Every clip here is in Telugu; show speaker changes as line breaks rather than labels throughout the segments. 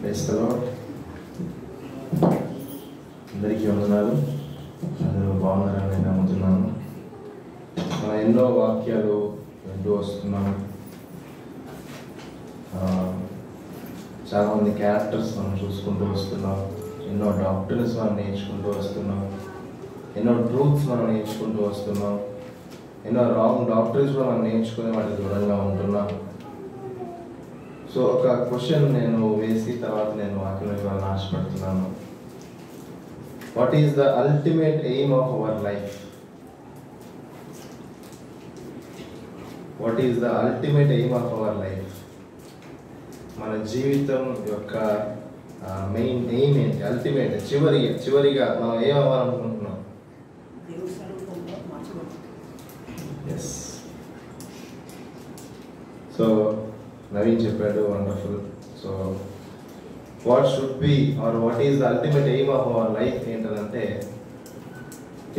Praise the lord. అందరికీ వందనాలు. అందరూ బాగున్నారని నేను నమ్ముతున్నాను. మనం ఎన్నో వాక్యాలు వింటూ వస్తున్నాం. చాలామంది క్యారెక్టర్స్ మనం చూసుకుంటూ వస్తున్నాం. ఎన్నో డాక్టర్స్ మనం నేర్చుకుంటూ వస్తున్నాం. ఎన్నో ట్రూత్స్ మనం నేర్చుకుంటూ వస్తున్నాం. ఎన్నో రాంగ్ డాక్టర్స్ కూడా మనం నేర్చుకుని వాటి దూరంగా ఉంటున్నాం. సో ఒక క్వశ్చన్ నేను వేసి తర్వాత నేను వాక్యం ఇవ్వాలని ఆశపడుతున్నాను. What is the ultimate aim of our life? What is the ultimate aim of our life? మన జీవితం యొక్క మెయిన్ ఎయిమ్ ఏంటి? అల్టిమేట్ చివరిగా మనం ఏమవ్వాలనుకుంటున్నాం? ఎస్. సో నవీన్ చెప్పాడు, wonderful. So what should be or what is the ultimate aim of our life ఏంటంటే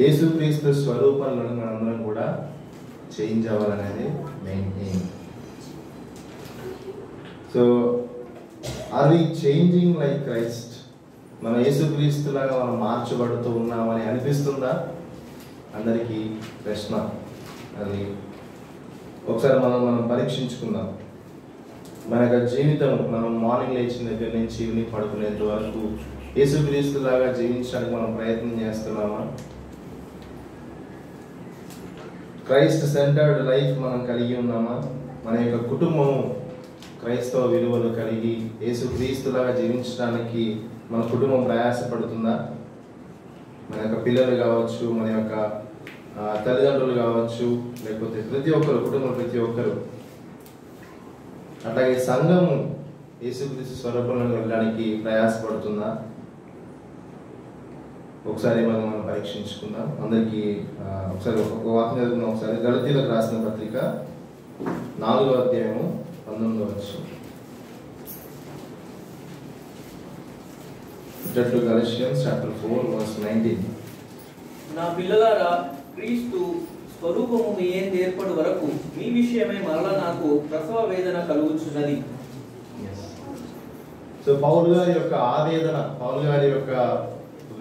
యేసుక్రీస్తు స్వరూపంలో మనందరం కూడా చేంజ్ అవ్వాలనేది main aim. So are we changing like Christ? మనం యేసుక్రీస్తులాగా మనం మార్చబడుతూ ఉన్నామని అనిపిస్తుందా? అందరికీ ప్రశ్న. అది ఒకసారి మనం పరీక్షించుకుందాం. మన యొక్క జీవితం మనం మార్నింగ్ లేచిన దగ్గర నుంచి ఈవినింగ్ పడుకునేంత వరకు యేసుక్రీస్తులాగా జీవించడానికి మనం ప్రయత్నం చేస్తున్నామా? క్రైస్ట్ సెంటర్డ్ లైఫ్ మనం కలిగి ఉన్నామా? మన యొక్క కుటుంబం క్రైస్తవ విలువలు కలిగి యేసుక్రీస్తులాగా జీవించడానికి మన కుటుంబం ప్రయాసపడుతుందా? మన యొక్క పిల్లలు కావచ్చు, మన యొక్క తల్లిదండ్రులు కావచ్చు, లేకపోతే ప్రతి ఒక్కరు, కుటుంబం ప్రతి ఒక్కరు, అట్లాగే సంఘం యేసుక్రీస్తు స్వరూపంలో వెళ్ళడానికి ప్రయాసపడుతుందా? ఒకసారి మనం పరీక్షించుకుందాం. అందరికీ ఒకసారి ఒక వాక్యం చదువుకుందాం. ఒకసారి గలతీయులకు రాసిన పత్రిక 4వ అధ్యాయము 19వ వచనం. Galatians chapter 4 verse 19.
నా పిల్లలారా, క్రీస్తు స్వరూపము మీ యందు ఏర్పడు వరకు మీ విషయమై మరలా నాకు ప్రసవ వేదన కలుగుచున్నది.
సో పౌలు గారి యొక్క ఆవేదన, పౌలు గారి యొక్క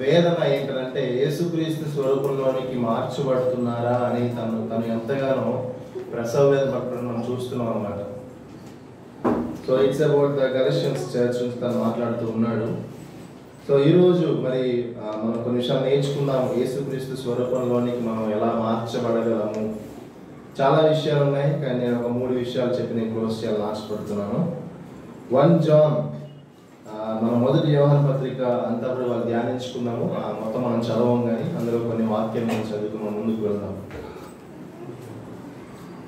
వేదన ఏంటంటే యేసుక్రీస్తు స్వరూపంలోనికి మార్చబడుతున్నారా అని తను ఎంతగానో ప్రసవ వేదన పడుతున్న మనం చూస్తున్నాం అన్నమాట. So it's about the Galatians church నుంచి తను మాట్లాడుతూ ఉన్నాడు. సో ఈరోజు మరి మనం కొన్ని విషయాలు నేర్చుకుందాము. యేసుక్రీస్తు స్వరూపంలోనికి మనం ఎలా మార్చబడగలము. చాలా విషయాలు ఉన్నాయి, కానీ నేను ఒక 3 విషయాలు చెప్పి నేను క్లోజ్ చేయాలని ఆశపడుతున్నాను. 1 John, మన మొదటి యోహాను పత్రిక అంతా కూడా వాళ్ళు ధ్యానించుకున్నాము. మొత్తం మనం చదవం, కానీ అందులో కొన్ని వాక్యాలు మనం చదువుకున్నాం. ముందుకు వెళ్దాం.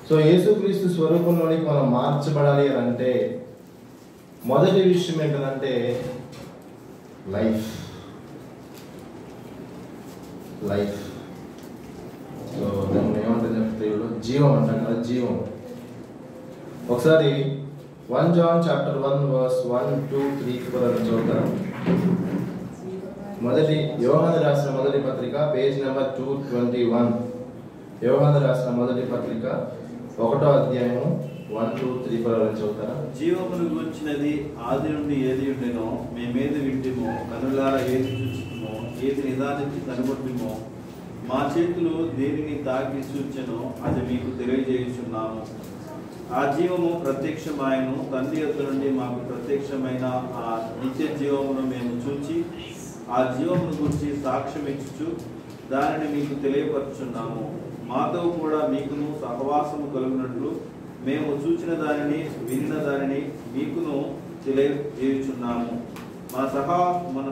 సో యేసుక్రీస్తు స్వరూపంలోనికి మనం మార్చబడాలి అని అంటే మొదటి విషయం ఏంటంటే లైఫ్. సో దాన్ని ఏమంటారు చెప్తే జీవం అంటాం కదా, జీవం. ఒకసారి 1 John chapter 1 verse 1, 2, 3 చదువుతాం. మొదటి యోహాను రాసిన మొదటి పత్రిక, పేజ్ నెంబర్ 221. యోహాను రాసిన మొదటి పత్రిక 1వ అధ్యాయము 1, 2, 3 చదువుతారా?
జీవమును గురించినది ఆది నుండి ఏది ఉండేనో మేమేది వింటిమో, కనులారా ఏది చూచుమో, ఏది నిదానించి కనుగొట్టుమో, మా చేతులు దేనిని తాకి చూచెనో అది మీకు తెలియజేయుచున్నాము. ఆ జీవము ప్రత్యక్షమాయను, తండ్రి యొద్ద నుండి మాకు ప్రత్యక్షమైన ఆ నిత్య జీవమును మేము చూచి ఆ జీవమును గురించి సాక్ష్యం ఇచ్చుచు దానిని మీకు తెలియపరుచున్నాము. మాతో కూడా మీకును సహవాసము కలుగునట్లు మేము చూచిన దానిని వినిన దానిని మీకును తెలియజేయుచున్నాము. మన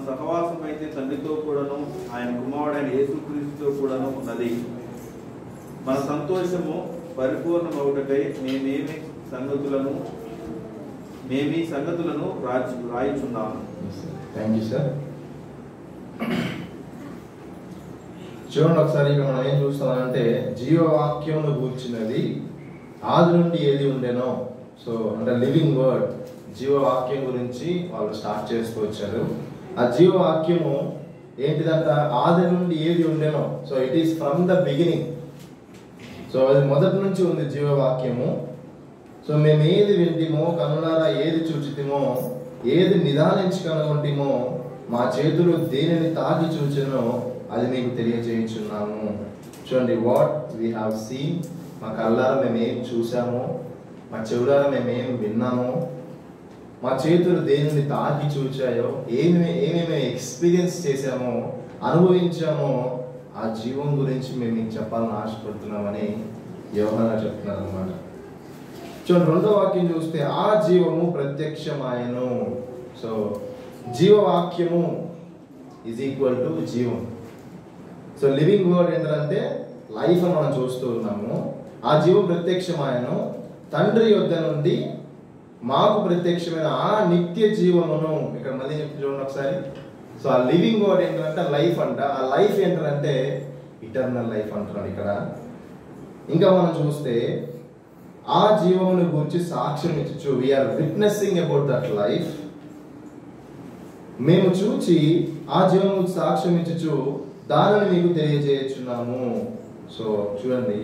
సహవాసం అయితే తండ్రితో కూడాను ఆయన కుమారుడైన యేసుక్రీస్తుతో కూడాను ఉన్నది. మన సంతోషము పరిపూర్ణమవుటకై మేమీ సంగతులను రాయిచున్నాము.
Thank you sir. చూడండి ఒకసారి, ఇక్కడ మనం ఏం చూస్తామంటే జీవవాక్యమును గూర్చినది ఆది నుండి ఏది ఉండేనో. సో అంటే లివింగ్ వర్డ్, జీవవాక్యం గురించి వాళ్ళు స్టార్ట్ చేస్తూ వచ్చారు. ఆ జీవవాక్యము ఏంటిదంట? ఆది నుండి ఏది ఉండేనో. So it is from the beginning. సో అది మొదటి నుంచి ఉంది జీవవాక్యము. సో మేము ఏది వింటిమో, కనులారా ఏది చూచితిమో ఏది నిదానించి కనుగొంటిమో మా చేతులు దేనిని తాకి చూచెనో అది మీకు తెలియజేయుచున్నాము. చూడండి, వాట్ వీ హ్యావ్ సీన్, మా కళ్ళారా మేమేం చూసామో, మా చెవులారా మేమేం విన్నామో, మా చేతులు దేనిని తాకి చూచాయో, ఏమేమి ఎక్స్పీరియన్స్ చేశామో, అనుభవించామో, ఆ జీవం గురించి మేము మీకు చెప్పాలని ఆశపడుతున్నామని యోహాను చెప్తున్నారు అనమాట. చూడండి, రెండో వాక్యం చూస్తే ఆ జీవము ప్రత్యక్షమాయను. సో జీవవాక్యము ఈజ్ ఈక్వల్ టు జీవం. సో లివింగ్ వర్డ్ ఏంటంటే లైఫ్ అని మనం చూస్తూ ఉన్నాము. ఆ జీవం ప్రత్యక్షమాయను, తండ్రి యొద్ద నుండి మాకు ప్రత్యక్షమైన ఆ నిత్య జీవమును. ఇక్కడ మళ్ళీ చూడండి ఒకసారి. సో ఆ లివింగ్ వర్డ్ ఏంటంటే లైఫ్ అంట. ఆ లైఫ్ ఏంటంటే ఇటర్నల్ లైఫ్ అంటున్నాడు ఇక్కడ. ఇంకా మనం చూస్తే ఆ జీవమును గురించి సాక్ష్యం ఇచ్చు. We are witnessing about that life. మేము చూచి ఆ జీవము గురించి సాక్ష్యం ఇచ్చు దానిని మీకు తెలియజేయుచున్నాము. సో చూడండి,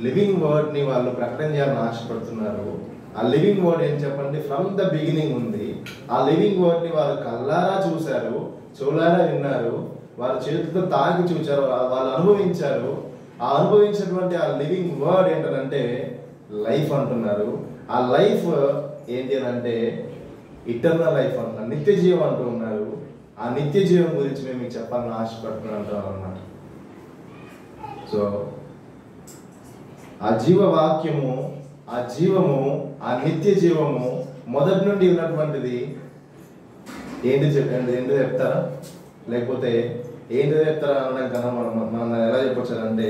లివింగ్ వర్డ్ ని వాళ్ళు ప్రకటన చేయాలని ఆశపడుతున్నారు. ఆ లివింగ్ వర్డ్ ఏం చెప్పండి, ఫ్రమ్ ద బిగినింగ్ ఉంది. ఆ లివింగ్ వర్డ్ ని వారు కళ్ళారా చూశారు, చెవులారా విన్నారు, వారి చేతులతో తాకి చూచారు, వాళ్ళు అనుభవించారు. ఆ అనుభవించినటువంటి ఆ లివింగ్ వర్డ్ ఏంటంటే లైఫ్ అంటున్నారు. ఆ లైఫ్ ఏంటి అని అంటే ఇటర్నల్ లైఫ్ అంటున్నారు, నిత్య జీవం అంటూ ఉన్నారు. ఆ నిత్య జీవం గురించి మేము మీకు చెప్పాలని ఆశపడుతున్నాం అంటున్నారు అన్నమాట. సో ఆ జీవవాక్యము, ఆ జీవము, ఆ నిత్య జీవము మొదటి నుండి ఉన్నటువంటిది ఏంటి చెప్పండి, ఏంటి చెప్తారా? లేకపోతే ఏంటి చెప్తారా అనడం కన్నా మనం ఎలా చెప్పొచ్చు అంటే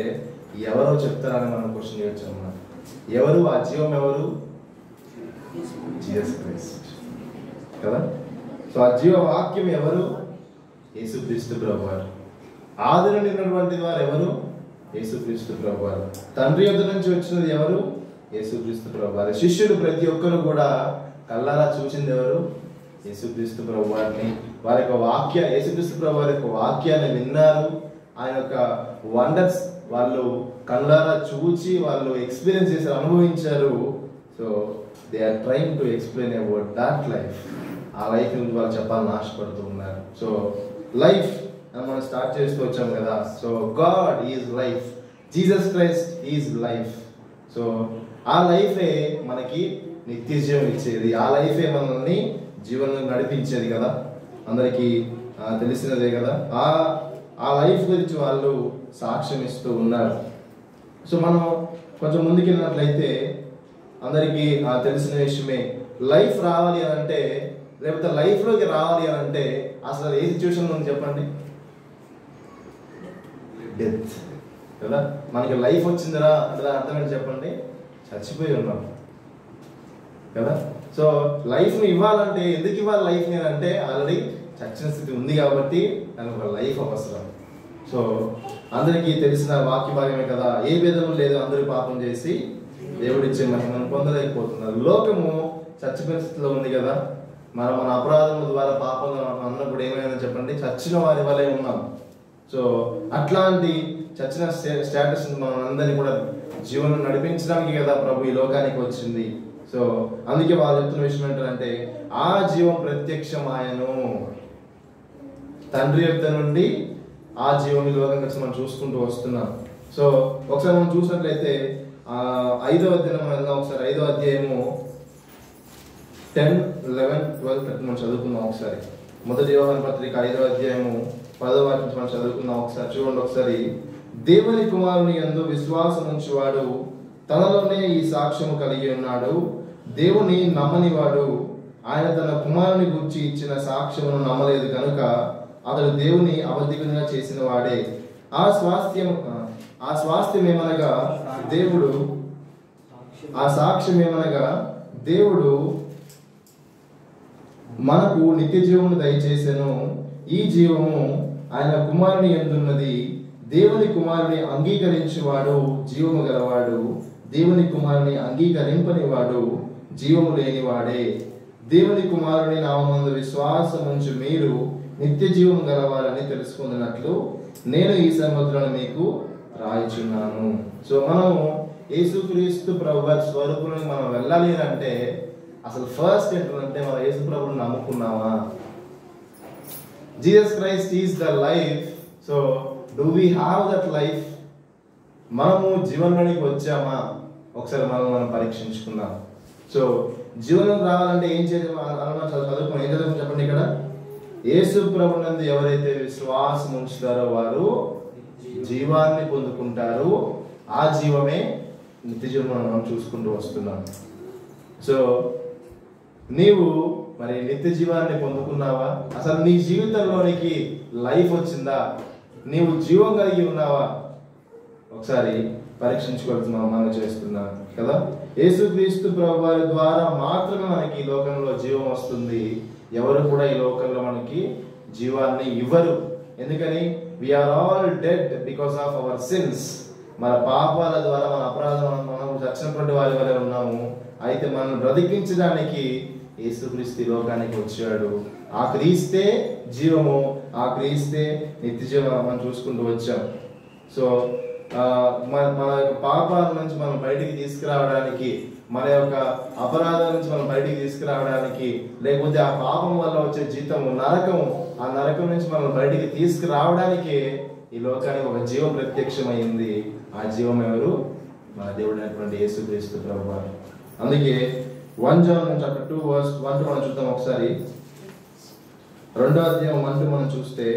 ఎవరో చెప్తారని మనం క్వశ్చన్ చేయొచ్చు అన్నమాట. ఎవరు ఆ జీవం? ఎవరు? జీసస్ క్రైస్ట్ కదా. సో ఆ జీవవాక్యం ఎవరు? యేసుక్రీస్తు ప్రభువారు. ఆది నుండి ఉన్నటువంటి వారు ఎవరు? యేసుక్రీస్తు ప్రభువారు. తండ్రి యొద్ద నుంచి వచ్చినది ఎవరు? యేసుక్రీస్తు ప్రభువారు. శిష్యులు ప్రతి ఒక్కరు కూడా కళ్ళారా చూసింది ఎవరు? యేసుక్రీస్తు ప్రభువారిని. వారి యొక్క యేసుక్రీస్తు ప్రభువారి యొక్క వాక్యాన్ని విన్నారు. ఆయన యొక్క వండర్స్ వాళ్ళు కళ్ళారా చూచి వాళ్ళు ఎక్స్పీరియన్స్ చేసి అనుభవించారు. So they are trying to explain about that life. ఆ లైఫ్ గురించి వాళ్ళు చెప్పాలని ఆశపడుతూ ఉన్నారు. సో లైఫ్ అని మనం స్టార్ట్ చేస్తూ వచ్చాం కదా. So God is life, Jesus Christ is life. So ఆ లైఫే మనకి నిత్య జీవం ఇచ్చేది. ఆ లైఫే మనల్ని జీవనం నడిపించేది కదా. అందరికీ తెలిసినదే కదా. ఆ లైఫ్ గురించి వాళ్ళు సాక్ష్యం ఇస్తూ ఉన్నారు. సో మనం కొంచెం ముందుకెళ్ళినట్లయితే అందరికీ తెలిసిన విషయమే, లైఫ్ రావాలి అని అంటే, లేకపోతే లైఫ్లోకి రావాలి అని అంటే అసలు ఏ సిచ్యువేషన్ ఉంది చెప్పండి? డెత్ కదా. మనకి లైఫ్ వచ్చిందిరా అంటే అర్థం ఏంటి చెప్పండి? చచ్చిపోయి ఉన్నాం కదా. సో లైఫ్ని ఇవ్వాలంటే ఎందుకు ఇవ్వాలి లైఫ్ని అంటే ఆల్రెడీ చచ్చిన స్థితి ఉంది కాబట్టి దానికి ఒక లైఫ్ అవసరం. సో అందరికీ తెలిసిన వాక్య భాగమే కదా, ఏ భేదము లేదు, అందరూ పాపం చేసి దేవుడిచ్చే మహిమను పొందలేకపోతున్నారు. లోకము చచ్చిపోయిన స్థితిలో ఉంది కదా. మన అపరాధముల ద్వారా పాపం అన్నప్పుడు ఏమైందని చెప్పండి? చచ్చిన వారి వలె ఉన్నాం. సో అట్లాంటి చచ్చిన స్టేటస్ మనం అందరినీ కూడా జీవనం నడిపించడానికి కదా ప్రభు ఈ లోకానికి వచ్చింది. సో అందుకే వాళ్ళు చెప్తున్న విషయం ఏంటంటే ఆ జీవం ప్రత్యక్షమాయను. తండ్రి యొద్ద నుండి ఆ జీవం ఈ లోకానికి వచ్చి మనం చూసుకుంటూ వస్తున్నాం. సో ఒకసారి మనం చూసినట్లయితే 5వ అధ్యాయం వెళ్దాం. ఒకసారి 5వ అధ్యాయము 10, 11, 12 మనం చదువుకుందాం ఒకసారి. మొదటి యోహాను పత్రిక 5వ అధ్యాయము 10వ వాక్యం మనం చదువుకుందాం ఒకసారి. చూడండి ఒకసారి. దేవుని కుమారుని యందు విశ్వాసం ఉంచువాడు తనలోనే ఈ సాక్ష్యము కలిగి ఉన్నాడు. దేవుని నమ్మనివాడు ఆయన తన కుమారుని గురించి ఇచ్చిన సాక్ష్యమును నమ్మలేదు కనుక అతడు దేవుని అబద్ధికునిగా చేసిన వాడే. ఆ సాక్ష్యమేమనగా దేవుడు మనకు నిత్య జీవమును దయచేసెను. ఈ జీవము ఆయన కుమారుని యందున్నది. దేవుని కుమారుని అంగీకరించువాడు జీవము గలవాడు, దేవుని కుమారుని అంగీకరింపని వాడు జీవము లేనివాడే. దేవుని కుమారుని నామమందు విశ్వాసం ఉంచు మీరు నిత్య జీవము గలవారని తెలుసుకున్నట్లు నేను ఈ సంగతులను మీకు రాయిచున్నాను. సో మనము యేసుక్రీస్తు ప్రభువారి స్వరూపులను మనం వెళ్ళాలి అంటే అసలు ఫస్ట్ ఏంటంటే మనం యేసు ప్రభువుని నమ్ముకున్నామా? Jesus Christ is the life. So do we have that life? మనము జీవనంలోనికి వచ్చామా? ఒకసారి మనం పరీక్షించుకుందాం. సో జీవనం రావాలంటే ఏం చేయాలి? చదువుకుని ఏం చదువుకుని చెప్పండి. ఇక్కడ యేసు ప్రభునందు ఎవరైతే విశ్వాసం ఉంచుతారో వారు జీవాన్ని పొందుకుంటారు. ఆ జీవమే నిత్య జీవం మనం చూసుకుంటూ వస్తున్నాం. సో నీవు మరి నిత్య జీవాన్ని పొందుకున్నావా? అసలు నీ జీవితంలోనికి లైఫ్ వచ్చిందా? నీవు జీవం కలిగి ఉన్నావా? ఒకసారి పరీక్షించుకోవాల్సిన మనం చేస్తున్నాం కదా. యేసుక్రీస్తు ప్రభు వారి ద్వారా మాత్రమే మనకి ఈ లోకంలో జీవం వస్తుంది. ఎవరు కూడా ఈ లోకంలో మనకి జీవాన్ని ఇవ్వరు. ఎందుకని? We are all dead because of our sins. మన పాపాల ద్వారా, మన అపరాధం మనం చచ్చినటువంటి వారి వల్ల ఉన్నాము. అయితే మనం బ్రతికించడానికి యేసుక్రీస్తు లోకానికి వచ్చాడు. ఆ క్రీస్తే జీవము, ఆ క్రీస్తే నిత్య జీవం మనం చూసుకుంటూ వచ్చాం. సో మన యొక్క పాపాల నుంచి మనం బయటికి తీసుకురావడానికి, మన యొక్క అపరాధాల నుంచి మనం బయటికి తీసుకురావడానికి, లేకపోతే ఆ పాపం వల్ల వచ్చే జీతము నరకము, ఆ నరకం నుంచి మనం బయటికి తీసుకురావడానికి ఈ లోకానికి ఒక జీవం ప్రత్యక్షమైంది. ఆ జీవం ఎవరు? మన దేవుడు అయినటువంటి యేసుక్రీస్తు ప్రభువారు. అందుకే 1 John chapter 2 verse 1 మనం చూద్దాం ఒకసారి. 2వ అధ్యాయం 1 మనం చూస్తే,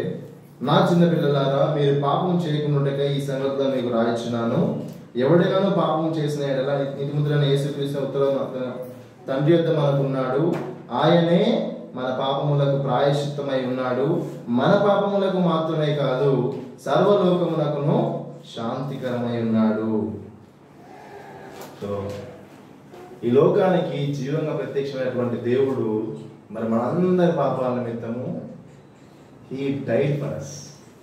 నా చిన్న పిల్లలారా, మీరు పాపం చేయకుండా ఈ సంగతిలో మీకు రాయించున్నాను. ఎవడైనా పాపం చేసిన ఎడల నీతిమంతుడైన యేసుక్రీస్తు ఉత్తరం తండ్రి యొద్ద మనకున్నాడు. ఆయనే మన పాపములకు ప్రాయశ్చిత్తమై ఉన్నాడు. మన పాపములకు మాత్రమే కాదు, సర్వలోకమునకును శాంతికరమై ఉన్నాడు. సో ఈ లోకానికి జీవంగా ప్రత్యక్షమైనటువంటి దేవుడు మరి మనందరి పాపాల నిమిత్తము He died for us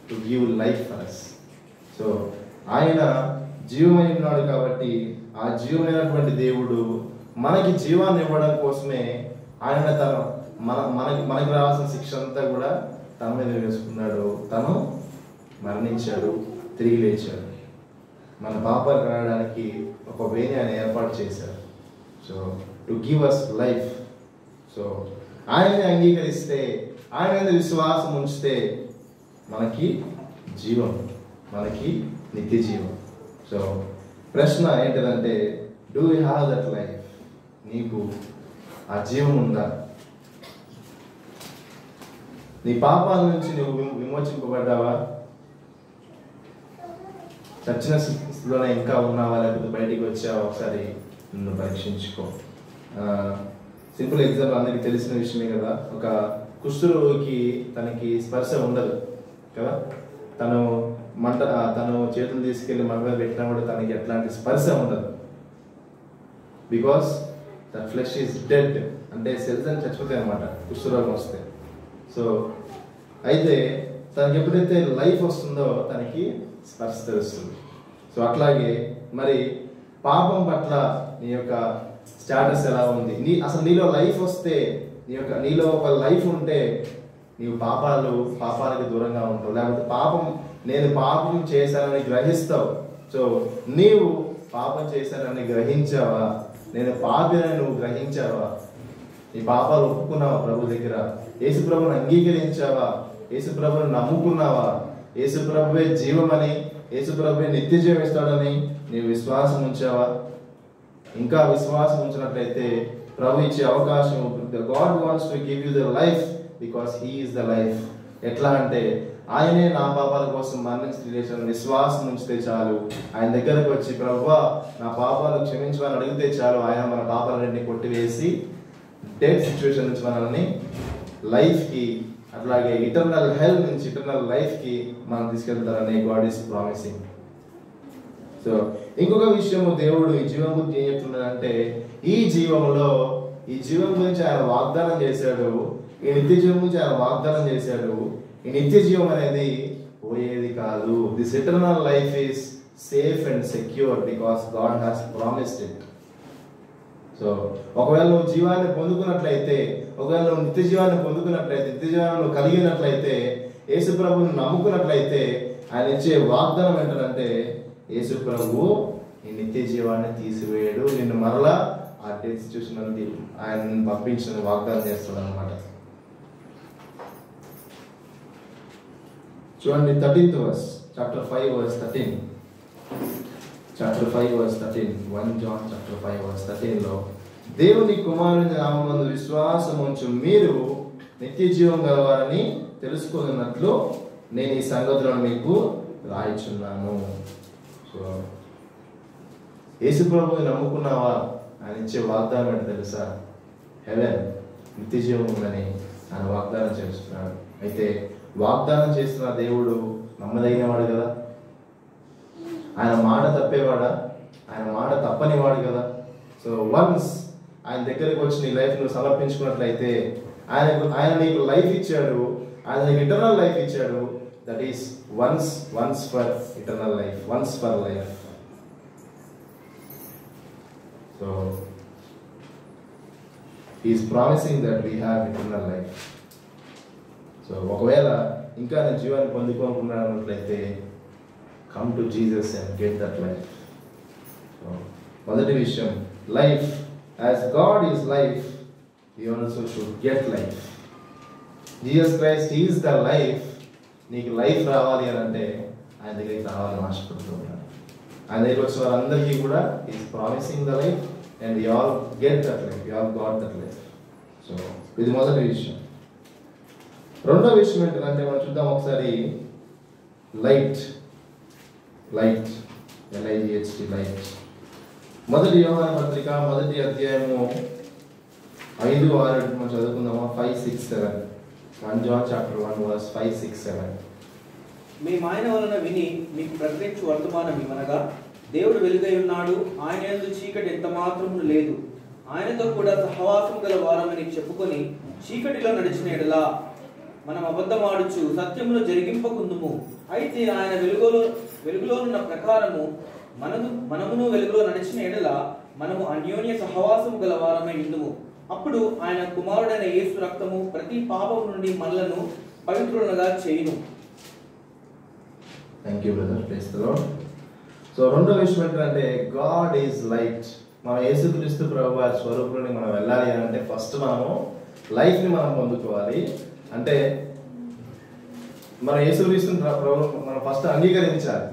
to give life for us. So ఆయన జీవమై ఉన్నాడు కాబట్టి ఆ జీవమైనటువంటి దేవుడు మనకి జీవాన్ని ఇవ్వడం కోసమే ఆయన మనకి రావాల్సిన శిక్ష అంతా కూడా తన మీద వేసుకున్నాడు. తను మరణించాడు, తిరిగి లేచాడు. మన పాపాలు కడగడానికి ఒక వేని ఆయన ఏర్పాటు చేశాడు. So to give us life. So ఆయన్ని అంగీకరిస్తే, ఆయన మీద విశ్వాసం ఉంచితే మనకి జీవం, మనకి నిత్య జీవం. సో ప్రశ్న ఏంటంటే, do you have that life? నీకు ఆ జీవం ఉందా? నీ పాపాల నుంచి నువ్వు విమోచింపబడ్డావా? చచ్చిన స్థితిలోనే ఇంకా ఉన్నావా, లేకపోతే బయటికి వచ్చావా? ఒకసారి నిన్ను పరీక్షించుకో. సింపుల్ ఎగ్జాంపుల్ అందరికీ తెలిసిన విషయమే కదా. ఒక కుష్ఠరోగికి తనకి స్పర్శ ఉండదు కదా. తను చేతులు తీసుకెళ్లి మంట మీద పెట్టినా కూడా తనకి ఎట్లాంటి స్పర్శ ఉండదు. Because the flesh is dead, అంటే సెల్స్ అని చచ్చిపోతాయి అన్నమాట కుష్ఠరోగం వస్తే. సో అయితే తనకి ఎప్పుడైతే లైఫ్ వస్తుందో తనకి స్పర్శ తెలుస్తుంది. సో అట్లాగే మరి పాపం పట్ల నీ యొక్క స్టేటస్ ఎలా ఉంది? అసలు నీలో లైఫ్ వస్తే, నీలో ఒక లైఫ్ ఉంటే నీవు పాపాలకి దూరంగా ఉంటావు. లేకపోతే నేను పాపం చేశానని గ్రహిస్తావు. సో నీవు పాపం చేశానని గ్రహించావా? నేను పాపినని నువ్వు గ్రహించావా? నీ పాపాలు ఒప్పుకున్నావా ప్రభు దగ్గర? యేసు ప్రభుని అంగీకరించావా? యేసు ప్రభుని నమ్ముకున్నావా? యేసు ప్రభువే జీవమని, యేసు ప్రభువే నిత్య జీవం ఇస్తాడని నీవు విశ్వాసం ఉంచావా? ఇంకా విశ్వాసం ఉంచినట్లయితే ప్రభు ఇచ్చే అవకాశం, God wants to give you the life because he is the life. ఎట్లా అంటే ఆయనే నా పాపాల కోసం మరణించిన విశ్వాసం ఉంచితే చాలు. ఆయన దగ్గరకు వచ్చి ప్రభువా నా పాపాలు క్షమించమని అడిగితే చాలు. ఆయన మన పాపాలన్నింటినీ కొట్టివేసి డెడ్ సిచ్యువేషన్ నుంచి మనల్ని లైఫ్కి, అట్లాగే ఇటర్నల్ హెల్త్ నుంచి ఇటర్నల్ లైఫ్కి మనం తీసుకెళ్తారని గాడ్ ఈస్ ప్రామిసింగ్. సో ఇంకొక విషయము, దేవుడు ఈ జీవం గురించి ఏం చెప్తున్నాడంటే, ఈ జీవం గురించి ఆయన వాగ్దానం చేశాడు. ఈ నిత్య జీవం గురించి ఆయన వాగ్దానం చేశాడు. ఈ నిత్య జీవం అనేది పోయేది కాదు. This eternal life is safe and secure because God has promised it. So ఒకవేళ నువ్వు జీవాన్ని పొందుకున్నట్లయితే, ఒకవేళ నువ్వు నిత్య జీవాన్ని పొందుకున్నట్లయితే, నిత్య జీవాన్ని నువ్వు కలిగినట్లయితే, యేసు ప్రభువుని నమ్ముకున్నట్లయితే ఆయన ఇచ్చే వాగ్దానం ఏంటంటే, యేసు ప్రభువు ఈ నిత్య జీవాన్ని తీసివేయడు, నిన్ను మరలా ఆ సిచ్యువేషన్ నుండి ఆయన పంపించిన వాగ్దానం చేస్తాడు అనమాట. చూడండి 13th verse, chapter 5 verse 13. Chapter 5 verse 13, 1 John chapter 5 verse 13లో దేవుని కుమారుని నామమునందు విశ్వాసం ఉంచు మీరు నిత్య జీవం గలవారని తెలుసుకున్నట్లు నేను ఈ సంగతులను మీకు రాయిచున్నాను. సో యేసు ప్రభువుని నమ్ముకున్నావా? ఆయన ఇచ్చే వాగ్దానం ఏంటో తెలుసా? హెవెన్, నిత్య జీవం ఉందని ఆయన వాగ్దానం చేస్తున్నాడు. అయితే వాగ్దానం చేస్తున్న దేవుడు నమ్మదగినవాడు కదా, ఆయన మాట తప్పేవాడా? ఆయన మాట తప్పనివాడు కదా. సో వన్స్ ఆయన దగ్గరికి వచ్చి నీ లైఫ్ నువ్వు సమర్పించుకున్నట్లయితే ఆయన నీకు లైఫ్ ఇచ్చాడు, ఆయన నీకు ఇటర్నల్ లైఫ్ ఇచ్చాడు. That is once for eternal life, once for life. So he is promising that we have eternal life. So ఒకవేళ ఇంకా నేను జీవాన్ని పొందుకోనుకున్నట్లయితే come to Jesus and get that life. So మొదటి విషయం, life as God is life, you also should get life. Jesus Christ is the life. నీకు లైఫ్ రావాలి అని అంటే ఆయన దగ్గరికి రావాలని ఆశపడుతూ ఉన్నాడు. ఆయన దగ్గరికి వచ్చిన వారందరికీ కూడా is promising the life and you all get that life, you all got that life. So ఇది మొదటి విషయం. రెండో విషయం ఏంటంటే మనం చూద్దాం ఒకసారి. Light LIGHT, light. మొదటి యోహాను పత్రిక 1వ అధ్యాయము 5-6 మనం చదువుకుందామా? 5, 6, 7. 1 John chapter 1 verse 5, 6, 7.
మేము ఆయన వలన విని మీకు ప్రకటించు వర్తమానం ఇవనగా, దేవుడు వెలుగై ఉన్నాడు, ఆయన యందు చీకటి ఎంత మాత్రము లేదు. ఆయనతో కూడా సహవాసం గల వారమని చెప్పుకొని చీకటిలో నడిచిన ఎడలా మనం అబద్ధమాడుచు సత్యమును జరిగింపకుందుము. అయితే ఆయన వెలుగులో ఉన్న ప్రకారము మనమును వెలుగులో నడిచిన ఎడల మనము అన్యోన్య సహవాసము గల వారమై ఉందుము. అప్పుడు ఆయన కుమారుడైన యేసు రక్తము ప్రతి పాపం నుండి మనలను పవిత్రులుగా చేయును.
Thank you brother, praise the lord. So రెండో విషయం ఏంటంటే గాడ్ ఈజ్ లైట్. మన యేసుక్రీస్తు ప్రభు వారి స్వరూపుని మనం వెళ్ళాలి అంటే ఫస్ట్ మనము లైఫ్ని మనం పొందుకోవాలి. అంటే మన యేసుక్రీస్తు ప్రభు మనం ఫస్ట్ అంగీకరించాలి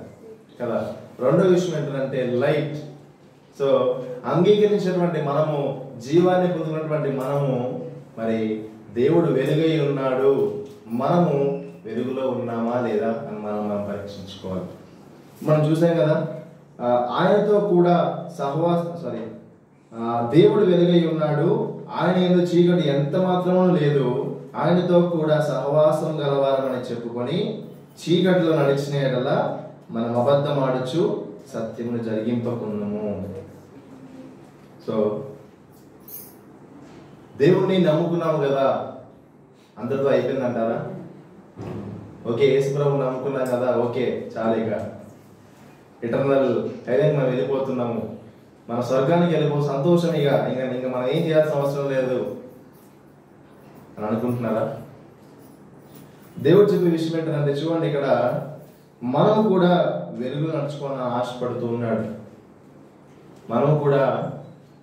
కదా. రెండో విషయం ఏంటంటే లైట్. సో అంగీకరించినటువంటి మనము, జీవాన్ని పొందినటువంటి మనము, మరి దేవుడు వెలుగై ఉన్నాడు, మనము వెలుగులో ఉన్నామా లేదా అని మనం పరీక్షించుకోవాలి. మనం చూసాం కదా, ఆయనతో కూడా దేవుడు వెలుగై ఉన్నాడు, ఆయన యందు చీకటి ఎంత మాత్రమూ లేదు, ఆయనతో కూడా సహవాసం గలవారమని చెప్పుకొని చీకటిలో నడిచిన ఎడల మనం అబద్ధమాడుచు సత్యమును జరిగింపకున్నాము. సో దేవుణ్ణి నమ్ముకున్నాము కదా, అందరితో అయిపోయిందంటారా? ఓకే, యేసు ప్రభువుని నమ్ముకున్నాం కదా, ఓకే చాలేక ఇటర్నల్ హెవెన్ మనం వెళ్ళిపోతున్నాము, మన స్వర్గానికి సంతోషం, ఇంకా మనం ఏం చేయాల్సిన అవసరం లేదు అని అనుకుంటున్నారా? దేవుడు చెప్పే విషయం ఏంటంటే చూడండి, ఇక్కడ మనం కూడా వెలుగులో నడుచుకోవాలని ఆశపడుతూ ఉన్నాడు, మనం కూడా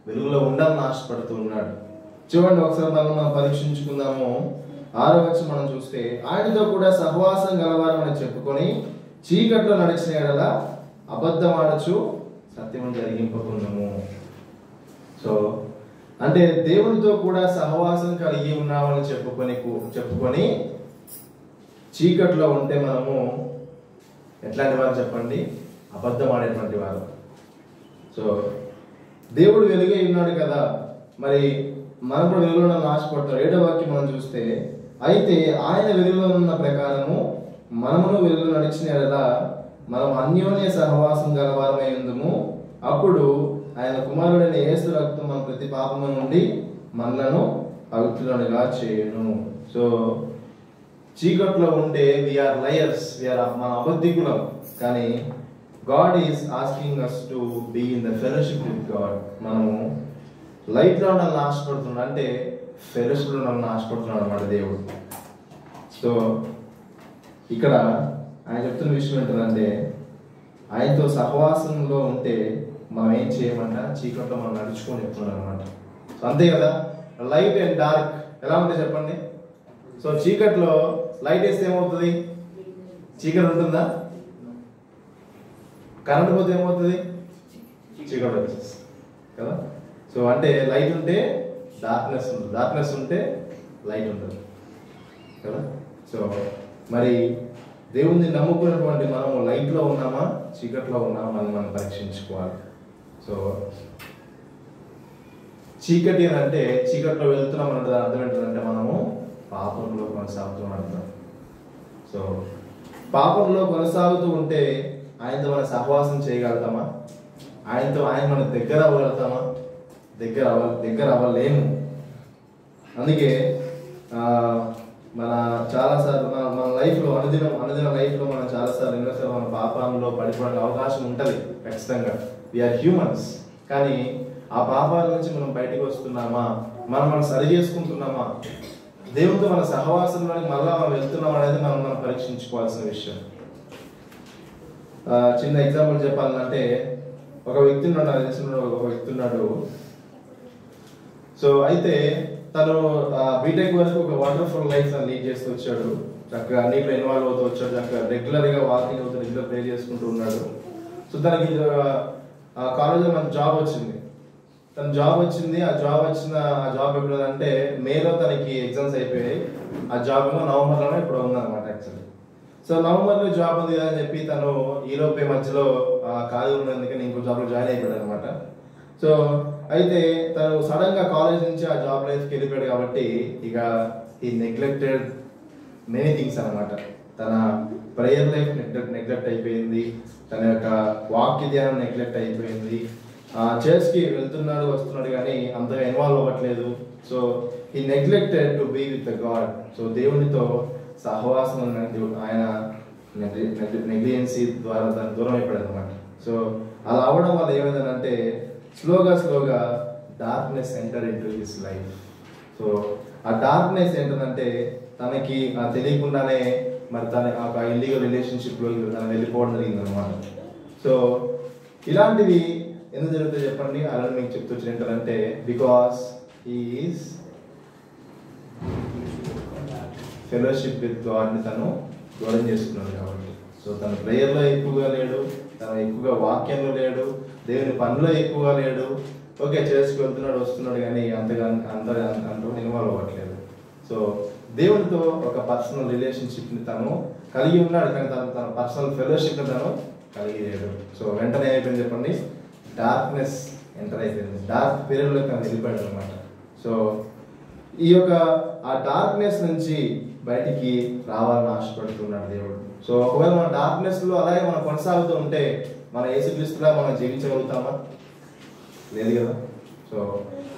వెలుగులో ఉండాలని ఆశపడుతూ ఉన్నాడు. చూడండి ఒకసారి మనం పరీక్షించుకుందాము. 6వ వచనం మనం చూస్తే, ఆయనతో కూడా సహవాసం గలవారమని చెప్పుకొని చీకట్లో నడిచిన ఎడల అబద్ధమాడచ్చు సత్యము జరిగింపకున్నాము. సో అంటే దేవునితో కూడా సహవాసం కలిగి ఉన్నామని చెప్పుకొని చీకట్లో ఉంటే మనము ఎట్లాంటి వారు చెప్పండి? అబద్ధం ఆడేటువంటి వారు. సో దేవుడు వెలుగై ఉన్నాడు కదా, మరి మనం కూడా వెలుగులో ఆశపడతారు. 7వ వాక్యం మనం చూస్తే, అయితే ఆయన వెలుగులో ఉన్న ప్రకారము మనమును వెలుగులో నడిచిన ఎడల మనం అన్యోన్య సహవాసం గలవారమై ఉందుము. అప్పుడు ఆయన కుమారుడైన యేసు రక్తం మన ప్రతి పాపము నుండి మనలను పవిత్రులుగా చేయును. సో చీకట్లో ఉంటే వీఆర్ లయర్స్, మన అబద్ధికులం. కానీ God is asking us to be in the fellowship with God. మనము లైట్లో ఉండాలని ఆశపడుతున్నాం, అంటే ఫెలోషిప్లో ఉండాలని ఆశపడుతున్నాడు అన్నమాట దేవుడు. సో ఇక్కడ ఆయన చెప్తున్న విషయం ఏంటంటే, ఆయనతో సహవాసంలో ఉంటే మనం ఏం చేయమంట, చీకట్లో మనం నడుచుకొని చెప్తున్నాం అనమాట. సో అంతే కదా. లైట్ అండ్ డార్క్ ఎలా ఉంటాయి చెప్పండి. సో చీకట్లో లైట్ వేస్తే ఏమవుతుంది? చీకటి ఉంటుందా? కరెంట్ పోతే ఏమవుతుంది? చీకటి వచ్చేస్తుంది కదా. సో అంటే లైట్ ఉంటే డార్క్నెస్ ఉంటుంది, డార్క్నెస్ ఉంటే లైట్ ఉంటుంది కదా. సో మరి దేవుణ్ణి నమ్ముకున్నటువంటి మనము లైట్లో ఉన్నామా, చీకట్లో ఉన్నామా అని మనం పరీక్షించుకోవాలి. సో చీకటి అని అంటే చీకట్లో వెళ్తున్నాం అంటే అర్థం ఏంటంటే మనము పాపంలో కొనసాగుతూ ఉంటాం. సో పాపంలో కొనసాగుతూ ఉంటే ఆయనతో మనం సహవాసం చేయగలుగుతామా? ఆయన మన దగ్గర అవ్వగలుగుతామా? దగ్గర అవ్వలేము. అందుకే మన చాలాసార్లు మన లైఫ్లో అనుదిన లైఫ్లో మనం చాలాసార్లు ఎన్నోసార్లు మన పాపంలో పడిపోవడానికి అవకాశం ఉంటుంది ఖచ్చితంగా. We are humans. కానీ ఆ పాపాల నుంచి మనం బయటకు వస్తున్నామా, మనం సరి చేసుకుంటున్నామా, దేవునితో మన సహవాసంలోనికి మళ్ళా మనం వెళ్తున్నాం అనేది మనం పరీక్షించుకోవాల్సిన విషయం. చిన్న ఎగ్జాంపుల్ చెప్పాలంటే ఒక వ్యక్తి ఉన్నాడు. సో అయితే తను బీటెక్ వరకు ఒక వండర్ఫుల్ లైఫ్ లీడ్ చేస్తూ వచ్చాడు. చక్కగా అన్నిట్లో ఇన్వాల్వ్ అవుతూ వచ్చాడు. చక్కగా రెగ్యులర్గా వాకింగ్ అవుతూ రెగ్యులర్ ప్రే చేసుకుంటూ ఉన్నాడు. సో తనకి కాలేజ్లో మనకు జాబ్ వచ్చింది. ఆ జాబ్ ఎప్పుడు అంటే మేలో తనకి ఎగ్జామ్స్ అయిపోయాయి. ఆ జాబ్ ఏమో నవంబర్లోనే ఇప్పుడు ఉందన్నమాట యాక్చువల్లీ. సో నవంబర్లో జాబ్ ఉంది కదా అని చెప్పి తను ఈలోపే మధ్యలో ఖాళీ ఉన్నందుకని ఇంకో జాబ్లో జాయిన్ అయిపోయాడు అనమాట. సో అయితే తను సడన్ గా కాలేజ్ నుంచి ఆ జాబ్ లైఫ్కి వెళ్ళిపోయాడు కాబట్టి ఇక ఈ నెగ్లెక్టెడ్ మెనీ థింగ్స్ అనమాట. తన ప్రేయర్ లైఫ్ నెగ్లెక్ట్ అయిపోయింది, తన యొక్క వాక్య ధ్యానం నెగ్లెక్ట్ అయిపోయింది. చర్చ్కి వెళ్తున్నాడు వస్తున్నాడు కానీ అంతగా ఇన్వాల్వ్ అవ్వట్లేదు. సో ఈ neglected to be with the God. So దేవునితో సహవాసం ఆయన నెగ్లిజెన్సీ ద్వారా దాన్ని దూరం అయిపోయాడు అనమాట. సో అలా అవడం వల్ల ఏమైందంటే స్లోగా darkness enter into his life. So ఆ డార్క్నెస్ ఏంటంటే తనకి తెలియకుండానే మరి తన ఒక ఇల్లీగల్ రిలేషన్షిప్లో తను వెళ్ళిపోవడం జరిగింది అనమాట. సో ఇలాంటివి ఎందుకు జరుగుతాయి చెప్పండి? అలా మీకు చెప్తూ ఏంటంటే because he is fellowship with గాడ్ని తను దూరం చేసుకున్నాడు కాబట్టి. సో తన ప్రేయర్లో ఎక్కువగా లేడు, తను ఎక్కువగా వాక్యంలో లేడు, దేవుని పనిలో ఎక్కువగా లేడు. ఓకే చర్చ్కి వెళ్తున్నాడు వస్తున్నాడు కానీ అంతగా ఇన్వాల్వ్ అవ్వట్లేదు. సో దేవునితో ఒక పర్సనల్ రిలేషన్షిప్ని తను కలిగి ఉన్నాడు కానీ తన పర్సనల్ ఫెలోషిప్ని తను కలిగి లేడు. సో వెంటనే అయిపోయింది చెప్పండి, డార్క్నెస్ ఎంటర్ అయిపోయింది, డార్క్ పీరియడ్లో తను వెళ్ళిపోయాడు అనమాట. సో ఈ యొక్క ఆ డార్క్నెస్ నుంచి బయటికి రావాలని ఆశపడుతున్నాడు దేవుడు. సో ఒకవేళ మన డార్క్నెస్లో అలాగే మనం కొనసాగుతూ ఉంటే మన యేసుక్రీస్తులా మనం జీవించగలుగుతామా? లేదు కదా. So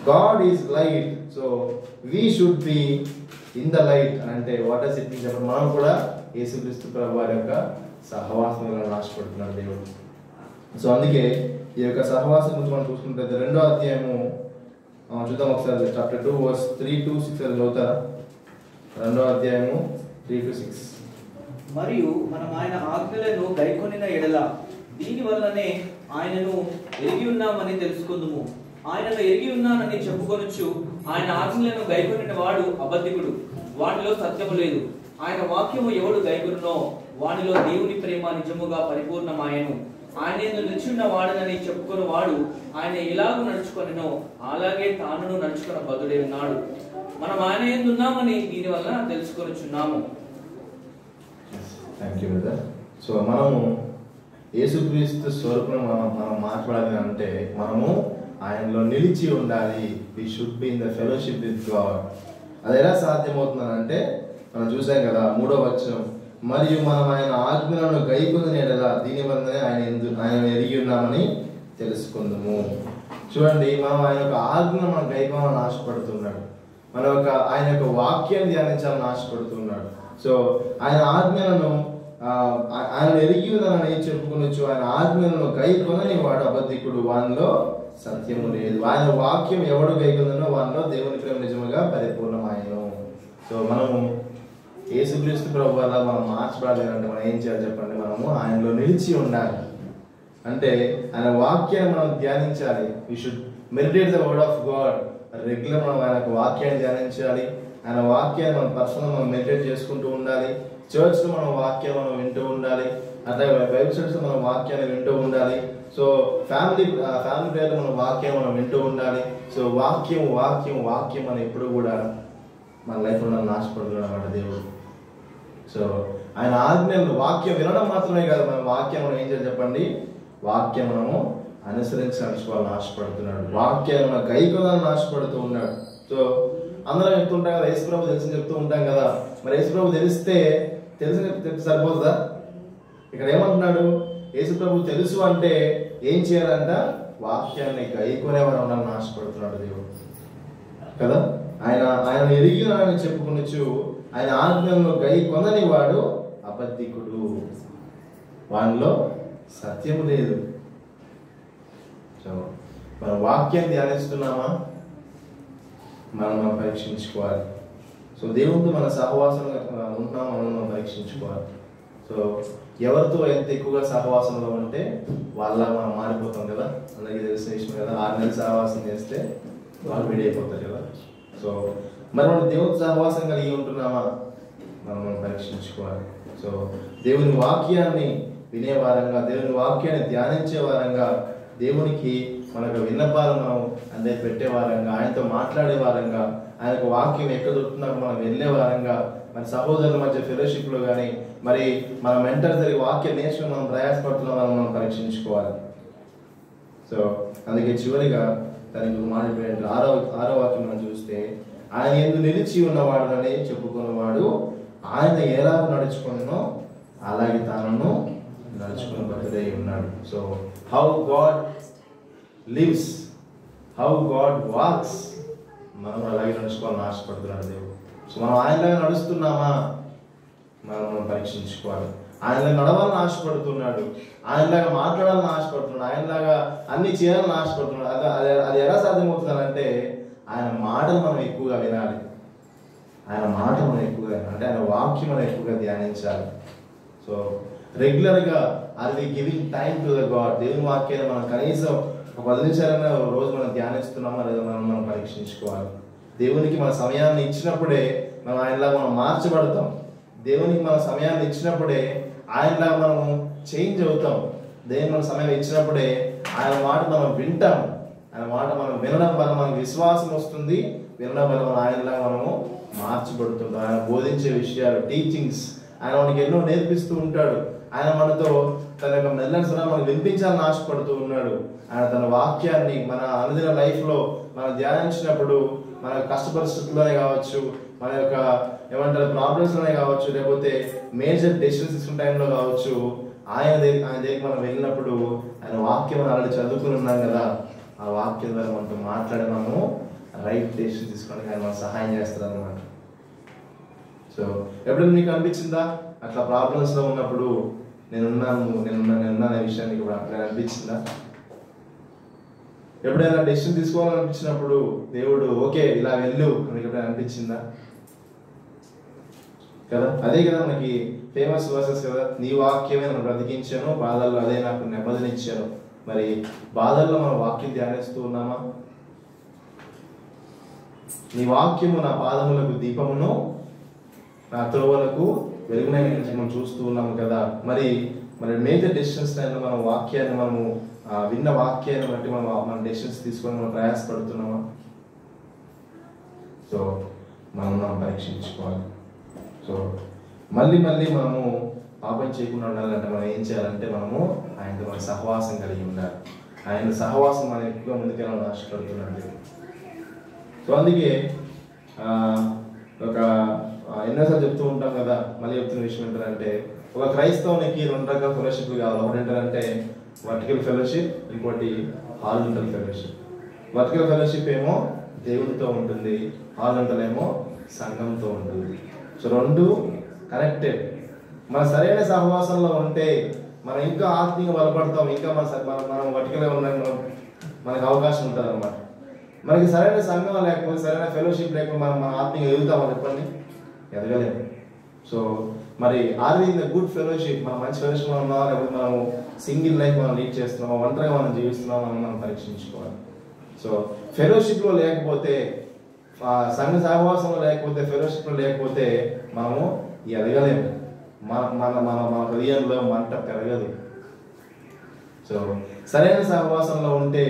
God is light, so we should be in the light అని అంటే వాట్ డస్ ఇట్ మీన్ చెప్పండి. మనం కూడా యేసుక్రీస్తు ప్రభు వారి యొక్క సహవాసంలో ఆశపడుతున్నాడు దేవుడు. సో అందుకే ఈ యొక్క సహవాసం గురించి మనం చూసుకుంటే 2వ అధ్యాయము చూద్దాం ఒకసారి. చాప్టర్ 2 verse 3 to 6 చదువుతారా? 2వ అధ్యాయము 3 to 6.
మరియు మనం ఆయన ఆజ్ఞలను గైకొనిన ఎడల దీని వల్లనే ఆయనను ఎరిగి ఉన్నామని తెలుసుకుందుము. ఆయనను ఎరిగి ఉన్నానని చెప్పుకొనొచ్చు ఆయన ఆజ్ఞలను గైకొనిన వాడు అబద్ధికుడు, వానిలో సత్యము లేదు. ఆయన వాక్యము ఎవడు గైకొనునో వానిలో దేవుని ప్రేమ నిజముగా పరిపూర్ణమాయను. ఆయన నిలిచిన్న వాడనని చెప్పుకొని వాడు ఆయన ఎలాగూ నడుచుకొనినో అలాగే తానును నడుచుకున్న బదుడే ఉన్నాడు. మనం ఆయన యందు ఉన్నామని దీని వల్ల తెలుసుకొనుచున్నాము.
Thank you brother. సో మనము యేసుక్రీస్తు స్వరూపం మనం మాట్లాడాలి అంటే మనము ఆయనలో నిలిచి ఉండాలి. We should be in the fellowship with God. అది ఎలా సాధ్యమవుతుందంటే మనం చూసాం కదా 3వ వచనం, మరియు మనం ఆయన ఆజ్ఞలను గైకొనిన ఎడల దీని వల్లనే ఆయన ఎరిగి ఉన్నామని తెలుసుకుందాము. చూడండి, మనం ఆయన యొక్క ఆజ్ఞను మనం గైకొనాలని ఆశపడుతున్నాడు, ఆయన యొక్క వాక్యాన్ని ధ్యానించాలని ఆశపడుతున్నాడు. సో ఆయన ఆజ్ఞలను ఆయన ఎరిగి ఉన్నానని చెప్పుకొనొచ్చు ఆయన ఆజ్ఞలను గైకొనని వాడు అబద్ధికుడు, వానిలో సత్యము లేదు. ఆయన వాక్యం ఎవడు గైకొనో వానిలో దేవుని ప్రేమ నిజముగా పరిపూర్ణమాయను. సో మనము యేసుక్రీస్తు ప్రభు వల్ల మనం మార్చబడాలంటే మనం ఏం చేయాలి చెప్పండి? మనము ఆయనలో నిలిచి ఉండాలి. అంటే ఆయన వాక్యాన్ని మనం ధ్యానించాలి. We should meditate the word of God. Regular మనం ఆయన వాక్యాన్ని ధ్యానించాలి. ఆయన వాక్యాన్ని మనం పర్సనల్ మనం మెడిటేట్ చేసుకుంటూ ఉండాలి. చర్చ్లో మనం వాక్యాన్ని మనం వింటూ ఉండాలి. అట్లాగే బైబిల్ స్టడీస్లో మనం వాక్యాన్ని వింటూ ఉండాలి. సో ఫ్యామిలీ ప్రేయర్లో మనం వాక్యం మనం వింటూ ఉండాలి. సో వాక్యం వాక్యం వాక్యం మనం ఎప్పుడు కూడా మన లైఫ్లో మనం నాశపడుతున్నాడు అన్నమాట దేవుడు. సో ఆయన ఆజ్ఞలు వాక్యం వినడం మాత్రమే కాదు, మన వాక్యం మనం ఏం చేయాలి చెప్పండి, వాక్యం మనము అనుసరించి నడుచుకోవాలని ఆశపడుతున్నాడు. వాక్యాన్ని మన గైకొనాలని ఆశపడుతూ ఉన్నాడు. సో అందరం చెప్తుంటాం కదా, యేసుప్రభు తెలిసి చెప్తూ ఉంటాం కదా. మరి యేసుప్రభు తెలిస్తే సరిపోతుందా? ఇక్కడ ఏమంటున్నాడు, యేసుప్రభు తెలుసు అంటే ఏం చేయాలంట, వాక్యాన్ని గైకొనేవాడు ఉండాలని ఆశపడుతున్నాడు దేవుడు కదా. ఆయన ఎరిగిన ఆయన చెప్పుకునొచ్చు, ఆయన ఆజ్ఞలను గై కొనని వాడు అబద్ధికుడు, వానిలో సత్యము లేదు. సో మన వాక్యాన్ని ధ్యానిస్తున్నామా మనం పరీక్షించుకోవాలి. సో దేవుడితో మన సహవాసంలో ఉంటున్నామా మనం పరీక్షించుకోవాలి. సో ఎవరితో ఎంత ఎక్కువగా సహవాసంలో ఉంటే వాళ్ళ మనం మారిపోతాం కదా. అందరికీ తెలిసిన విషయం కదా, 6 నెలలు సహవాసం చేస్తే వాళ్ళు విడిపోతారు కదా. సో మరి మనం దేవుని సహవాసం కలిగి ఉంటున్నామా మనం పరీక్షించుకోవాలి. సో దేవుని వాక్యాన్ని వినే వారంగా, దేవుని వాక్యాన్ని ధ్యానించే వారంగా, దేవునికి మనకు విన్నపాలు మనం అందరి పెట్టే వారంగా, ఆయనతో మాట్లాడే వారంగా, ఆయనకు వాక్యం ఎక్కడ దొరుకుతున్నా మనం వెళ్ళే వారంగా, మన సహోదరుల మధ్య ఫెలోషిప్లో కానీ మరి మన మెంటర్ దగ్గర వాక్యం నేర్చుకుని మనం ప్రయాసపడుతున్నామని మనం పరీక్షించుకోవాలి. సో అందుకే చివరిగా దానికి మాట్లాడే 6వ వాక్యం మనం చూస్తే, ఆయన యందు నిలిచి ఉన్నవాడునని చెప్పుకున్నవాడు ఆయన ఎలా నడుచుకున్నో అలాగే తాను నడుచుకున్న బతుడై ఉన్నాడు. So how God lives, how God walks, మనం అలాగే నడుచుకోవాలని ఆశపడుతున్నాడు దేవుడు. సో మనం ఆయనలాగా నడుస్తున్నామా మనం పరీక్షించుకోవాలి. ఆయనలాగా నడవాలని ఆశపడుతున్నాడు, ఆయనలాగా మాట్లాడాలని ఆశపడుతున్నాడు, ఆయనలాగా అన్ని చేయాలని ఆశపడుతున్నాడు. అది ఎలా సాధ్యమవుతుందంటే ఆయన మాటలు మనం ఎక్కువగా వినాలి, ఆయన మాట మనం ఎక్కువగా వినాలి, అంటే ఆయన వాక్యం మనం ఎక్కువగా ధ్యానించాలి. సో రెగ్యులర్గా are we giving time to the God. దేవుని వాక్యాన్ని మనం కనీసం ఒక 10 నిమిషాలైనా రోజు మనం ధ్యానిస్తున్నామా లేదా మనం పరీక్షించుకోవాలి. దేవునికి మన సమయాన్ని ఇచ్చినప్పుడే మనం ఆయనలాగా మనం మార్చబడతాం. దేవునికి మన సమయాన్ని ఇచ్చినప్పుడే ఆయనలాగా మనం చేంజ్ అవుతాం. దేవుని మన సమయం ఇచ్చినప్పుడే ఆయన మాట మనం వింటాం. ఆయన మాట మనం వినడం వల్ల మనకు విశ్వాసం వస్తుంది, వినడం వల్ల మనం ఆయనలాగా మనము మార్చబడుతుంటాం. ఆయన బోధించే విషయాలు, టీచింగ్స్, ఆయన మనకి ఎన్నో నేర్పిస్తూ ఉంటాడు. ఆయన మనతో తన యొక్క మెల్లటి స్వరం మనకు వినిపించాలని ఆశపడుతూ ఉన్నాడు. ఆయన తన వాక్యాన్ని మన అనుదిన లైఫ్లో మనం ధ్యానించినప్పుడు మన కష్ట పరిస్థితుల్లోనే కావచ్చు, మన యొక్క ఏమంటారు ప్రాబ్లమ్స్లోనే కావచ్చు, లేకపోతే మేజర్ డెసిషన్స్ తీసుకునే టైంలో కావచ్చు, ఆయన దగ్గరికి మనం వెళ్ళినప్పుడు ఆయన వాక్యం మనం ఆల్రెడీ చదువుకుని ఉన్నాం కదా, ఆ వాక్యం ద్వారా మనతో మాట్లాడి మనము రైట్ డెసిషన్ తీసుకోవడానికి ఆయన మనకు సహాయం చేస్తారు అన్నమాట. సో ఎప్పుడైనా మీకు అనిపించిందా అట్లా ప్రాబ్లమ్స్లో ఉన్నప్పుడు నేనున్నాను అనే విషయాన్ని ఇప్పుడు అట్లా అనిపించిందా? ఎప్పుడైనా డెసిషన్ తీసుకోవాలనిపించినప్పుడు దేవుడు ఓకే ఇలా వెళ్ళు మీకు ఎప్పుడైనా అనిపించిందా కదా? అదే కదా మనకి ఫేమస్ వర్సెస్ కదా, నీ వాక్యమే నన్ను బ్రతికించాను, బాధల్లో అదే నాకు నెమ్మదినిచ్చాను. మరి బాధల్లో మనం వాక్యం ధ్యానిస్తూ ఉన్నామా? నీ వాక్యము నా పాదములకు దీపమును నా త్రోవలకు వెలుగునై మనం చూస్తూ ఉన్నాము కదా. మరి మేజర్ డెసిషన్స్ టైంలో మనం వాక్యాన్ని మనము విన్న వాక్యాన్ని బట్టి మన డెసిషన్స్ తీసుకొని మనం ప్రయాసపడుతున్నామా? సో మనం పరీక్షించుకోవాలి. సో మళ్ళీ మనము పాపం చేయకుండా ఉండాలంటే మనం ఏం చేయాలంటే మనము ఆయనతో మన సహవాసం కలిగి ఉండాలి. ఆయన సహవాసం మనం ఎక్కువ ముందుకెళ్ళాలని ఆశపడుతున్నాడు. సో అందుకే ఒక ఎన్నోసార్లు చెప్తూ ఉంటాం కదా, మళ్ళీ చెప్తున్న విషయం ఏంటంటే ఒక క్రైస్తవునికి 2 రకాల ఫెలోషిప్లు కావాలి. ఒకటి ఏంటంటే వర్టికల్ ఫెలోషిప్, ఇంకోటి హారిజాంటల్ ఫెలోషిప్. వర్టికల్ ఫెలోషిప్ ఏమో దేవుడితో ఉంటుంది, హారిజాంటల్ ఏమో సంఘంతో ఉంటుంది. So 2 connected. మన సరైన సహవాసంలో ఉంటే మనం ఇంకా ఆత్మీయంగా బలపడతాం, ఇంకా మనం వర్టికల్గా ఉండడానికి మనకు అవకాశం ఉంటుంది అన్నమాట. మనకి సరైన సంఘం లేకపోతే, సరైన ఫెలోషిప్ లేకపోతే మన ఆత్మీయంగా ఎదుగుతామని చెప్పండి, ఎదగలేము. సో మరి are in the good fellowship, మనం మంచి ఫెలోషిప్ ఉన్నామా, లేకపోతే మనం సింగిల్ లైఫ్ మనం లీడ్ చేస్తున్నామా, ఒంటరిగా మనం జీవిస్తున్నామా అని మనం పరీక్షించుకోవాలి. సో ఫెలోషిప్లో లేకపోతే, సంఘ సహవాసంలో లేకపోతే, ఫెలోషిప్లో లేకపోతే మనము ఎదగలేము. మన మన మన మన హృదయంలో మంట పెరగదు. సో సరైన సహవాసంలో ఉంటే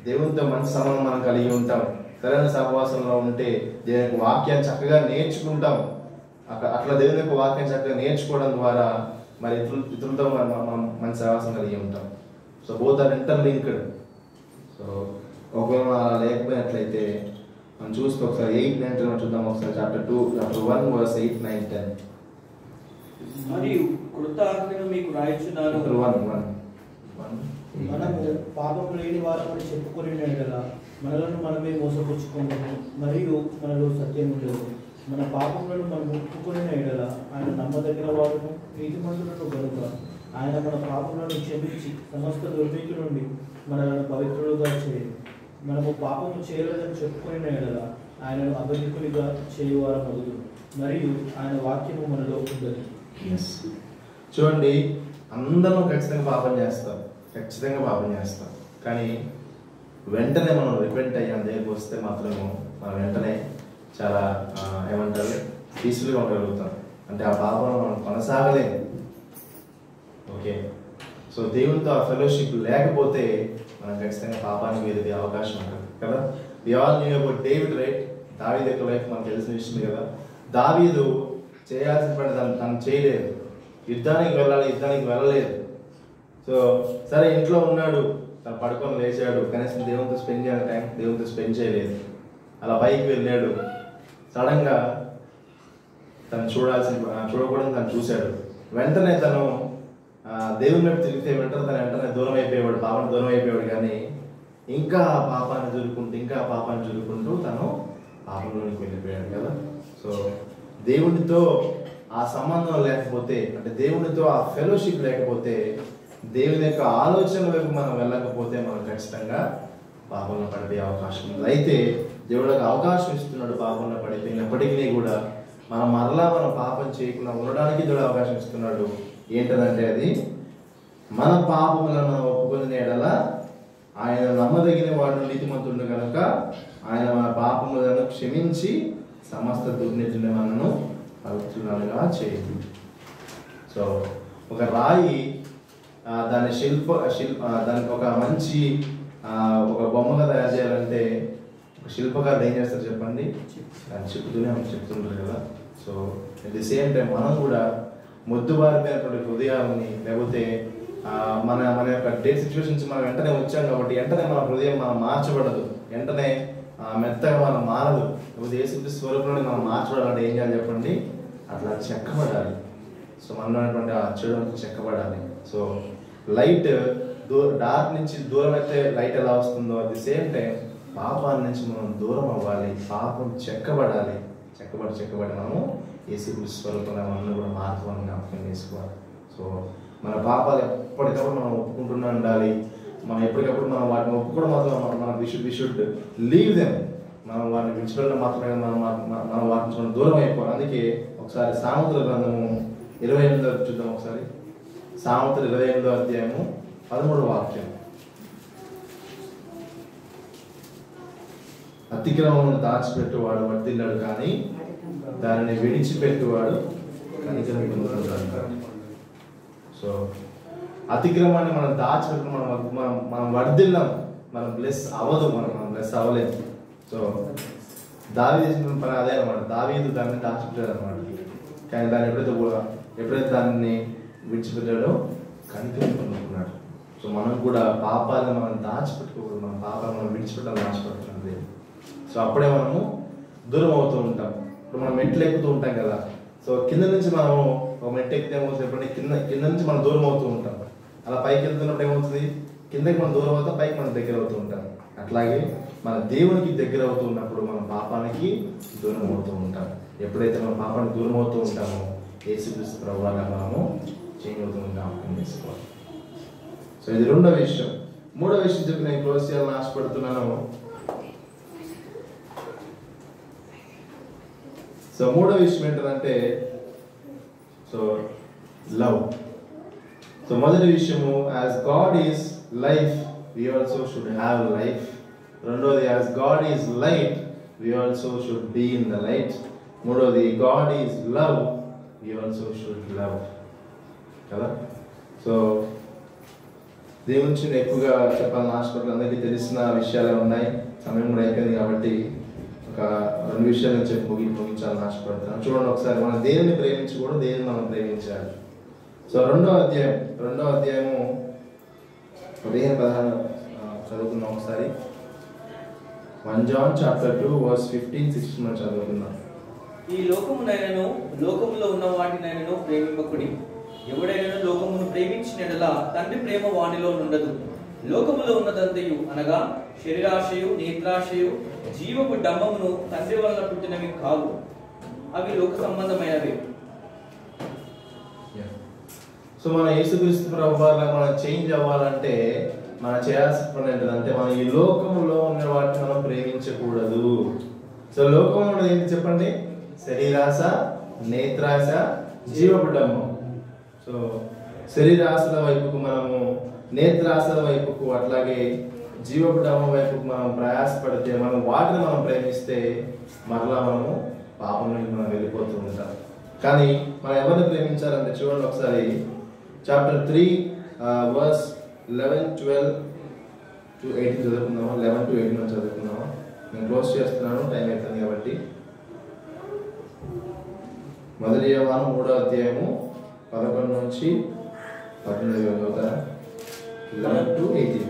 దేవునితో మంచి సంబంధం మనం కలిగి ఉంటాం. సరైన సహవాసంలో ఉంటే దేవుని వాక్యాన్ని చక్కగా నేర్చుకుంటాం. అట్లా దేవుని యొక్క వాక్యం చక్కగా నేర్చుకోవడం ద్వారా మరి ఇతరులతో మనం మంచి సహవాసం కలిగి ఉంటాం. So both are interlinked. So ఒకవేళ అలా లేకపోయినట్లయితే మనం చూస్తే ఒకసారి 8-9 చూద్దాం. ఒకసారి చాప్టర్ 1 verse 8-9-10.
మరియు కృత ఆజ్ఞను మీకు రాయించున్నాను.
1
మనము పాపం లేని వారమని చెప్పుకొని ఎడలా మనలను మనమే మోసపుచ్చుకుంటాము, మరియు మనలో సత్యం ఉండదు. మన పాపములను మనం ఒప్పుకొని ఎడలా ఆయన నమ్మదగిన వాడును, నీతిమంతులను కనుక ఆయన మన పాపములను క్షమించి సమస్త దుర్నీతి నుండి మనలను పవిత్రులుగా చేయదు. మనము పాపము చేయలేదని చెప్పుకొని ఎడలా ఆయనను అబద్ధికునిగా చేయువారం అగుదు, మరియు ఆయన వాక్యము మనలో ఉండదు.
చూడండి, అందరం ఖచ్చితంగా పాపం చేస్తాం. కానీ వెంటనే మనం రిపెంట్ అయ్యాం దగ్గరికి వస్తే మాత్రము మనం వెంటనే చాలా ఏమంటారు పీస్ఫుల్గా ఉండగలుగుతాం. అంటే ఆ పాపం మనం కొనసాగలేము. ఓకే, సో దేవునితో ఆ ఫెలోషిప్ లేకపోతే మనం ఖచ్చితంగా పాపానికి వేరే అవకాశం ఉంటుంది కదా. We all knew about David, right? దావీదు యొక్క లైఫ్ మనకు తెలిసిన విషయం కదా. దావీదు చేయాల్సిన పని తను చేయలేదు. యుద్ధానికి వెళ్ళలేదు. సో సరే, ఇంట్లో ఉన్నాడు, తను పడుకొని లేచాడు, కనీసం దేవునితో స్పెండ్ చేయాలి టైం దేవునితో స్పెండ్ చేయలేదు. అలా పైకి వెళ్ళాడు. సడన్గా తను చూడకూడదు తను చూశాడు. వెంటనే తను దేవుని వైపు తిరిగితే వెంటనే దూరం అయిపోయాడు, పాపాన్ని దూరం అయిపోయాడు. కానీ ఇంకా పాపాన్ని జరుపుకుంటూ తను పాపంలోనికి వెళ్ళిపోయాడు కదా. సో దేవునితో ఆ సంబంధం లేకపోతే, అంటే దేవునితో ఆ ఫెలోషిప్ లేకపోతే, దేవుని యొక్క ఆలోచన వైపు మనం వెళ్ళకపోతే మనం ఖచ్చితంగా పాపంలో పడిపోయే అవకాశం ఉంది. అయితే దేవుడికి అవకాశం ఇస్తున్నాడు పాపంలో పడిపోయినప్పటికీ కూడా మనం పాపం చేయకుండా ఉండడానికి దేవుడు అవకాశం ఇస్తున్నాడు. ఏంటంటే అది మన పాపములను మనం ఒప్పుకొని ఎడల ఆయన నమ్మదగిన వాడు, నీతిమంతుడు కనుక ఆయన మన పాపములను క్షమించి సమస్త దుర్నీతిని మనను పవిత్రులుగా చేయదు. సో ఒక రాయి దాని దానికి ఒక మంచి ఒక బొమ్మగా తయారు చేయాలంటే ఒక శిల్పకారుడు ఏం చేస్తారు చెప్పండి? దాన్ని చెప్తుంటారు కదా. So at the same time మనం కూడా మొద్దుబారిపోయినటువంటి హృదయాలని, లేకపోతే మన యొక్క డేట్ సిచ్యువేషన్స్ మనం వెంటనే వచ్చాం కాబట్టి వెంటనే మన హృదయం మనం మార్చబడదు, వెంటనే మెత్తగా మనం మారదు. లేకపోతే యేసుక్రీస్తు స్వరూపంలో మనం మార్చబడాలంటే ఏం చేయాలి చెప్పండి? అట్లా చెక్కబడాలి. సో మనలో ఉన్నటువంటి ఆ చెడు చెక్కబడాలి. సో లైట్ డార్క్ నుంచి దూరం అయితే లైట్ ఎలా వస్తుందో, అట్ ది సేమ్ టైం పాపాల నుంచి మనం దూరం అవ్వాలి. పాపం చెక్కబడి మనము యేసుక్రీస్తు స్వరూపంలో మనం కూడా మార్పుని జ్ఞాపకం చేసుకోవాలి. సో మన పాపాలు ఎప్పటికప్పుడు మనం ఒప్పుకుంటూనే ఉండాలి. మనం ఎప్పటికప్పుడు మనం వాటిని ఒప్పుకోవడం మాత్రం మనం వి షుడ్ లీవ్ దెమ్. మనం వాటిని విడిచిపెట్టడం మాత్రమే మనం వాటి నుంచి దూరం అయిపోవాలి. అందుకే ఒకసారి సామెతల గ్రంథము 28 చూద్దాం. ఒకసారి సామెతలు 28వ అధ్యాయము 13వ వాక్యం. అతిక్రమమును దాచిపెట్టువాడు వర్ధిల్లాడు, కానీ దానిని విడిచిపెట్టువాడు కనికరం పొందుతాడు. సో అతిక్రమాన్ని మనం దాచిపెట్టు మనం వర్ధిల్లాం, మనం బ్లెస్ అవ్వదు, మనం బ్లెస్ అవ్వలేదు. సో దావీదు చేసిన పని అదే అనమాట. దావీదు దాన్ని దాచిపెట్టాడు అనమాట. కానీ దాన్ని ఎప్పుడైతే దాన్ని విడిచిపెట్టాడో కనికరం పొందుకున్నాడు. సో మనం కూడా పాపాలను మనం దాచిపెట్టుకోకూడదు, మన పాపాలను మనం విడిచిపెట్టాలని దాచిపెడుతుంది. సో అప్పుడే మనము దూరం అవుతూ ఉంటాం. ఇప్పుడు మనం మెట్లు ఎక్కుతూ ఉంటాం కదా. సో కింద నుంచి మనం ఒక మెట్టు ఎక్కితే ఏమవుతుంది? ఎప్పుడైనా కింద నుంచి మనం దూరం అవుతూ ఉంటాం. అలా పైకి వెళ్తున్నప్పుడు ఏమవుతుంది? కిందకి మనం దూరం అవుతాం, పైకి మనం దగ్గర అవుతూ ఉంటాం. అట్లాగే మన దేవునికి దగ్గర అవుతూ ఉన్నప్పుడు మనం పాపానికి దూరం అవుతూ ఉంటాం. ఎప్పుడైతే మనం పాపానికి దూరం అవుతూ ఉంటామో యేసుక్రీస్తు ప్రభువుగా మనము చేంజ్ అవుతుంది, జ్ఞాపకం చేసుకోవాలి. సో ఇది రెండో విషయం. మూడో విషయం చెప్పి నేను క్లోజ్ చేయాలని ఆశపడుతున్నాను. సో మూడో విషయం ఏంటంటే సో లవ్. సో మొదటి విషయము, as God is life we also should have life. రెండోది, as God is light we also should be in the light. మూడోది, God is love we also should love. కదా. సో దీని గురించి నేను ఎక్కువగా చెప్పాలని ఆశపడలేదు. అందరికీ తెలిసిన విషయాలే ఉన్నాయి, సమయం కూడా అయిపోయింది కాబట్టి ఒక 2 విషయాలు నేను చెప్పి ముగించాలని ఆశపడుతున్నాను. చూడండి ఒకసారి, మనం దేవుని ప్రేమించకూడదు, దేవుని మనం ప్రేమించాలి. సో రెండో అధ్యాయము 15-16 చదువుకుందాం ఒకసారి. 1 John chapter 2 verse 15-16 మనం చదువుకుందాం.
ఈ లోకమునైనను లోకములో ఉన్న వాటినైనను ప్రేమింపకుడి. ఎవడైనా లోకమును ప్రేమించినలా తండ్రి ప్రేమ వానిలో ఉండదు. లోకములో ఉన్నదంతయు అనగా శరీరాశయు, నేత్రాశయు, జీవపు డంబమును తండ్రి వలన పుట్టినవి కావు, అవి లోక సంబంధమైనవి.
సో మన యేసుక్రీస్తు ప్రభువారిలా మనం చేంజ్ అవ్వాలంటే మనం చేయాల్సిన పని ఏంటంటే, మనం ఈ లోకంలో ఉన్న వాటిని మనం ప్రేమించకూడదు. సో లోకంలో ఉన్నది ఏంటి చెప్పండి? శరీరాశ, నేత్రాశ, జీవపు డంబం. సో శరీరాశల వైపుకు మనము, నేత్రాశల వైపుకు, అట్లాగే జీవపు డంబం వైపుకు మనం ప్రయాసపడితే, మనం వాటిని మనం ప్రేమిస్తే మరలా మనము పాపం నుండి మనం వెళ్ళిపోతూ ఉంటాం. కానీ మనం ఎవరిని ప్రేమించాలంటే చూడండి ఒకసారి, చాప్టర్ 3 verse 11-12-18 చదువుకుందామా? 11-18 చదువుకుందామా? నేను క్లోజ్ చేస్తున్నాను, టైం అవుతుంది కాబట్టి. మొదటి యోహాను 3వ అధ్యాయము 11 నుంచి 18 చదువుతారా? 11-18.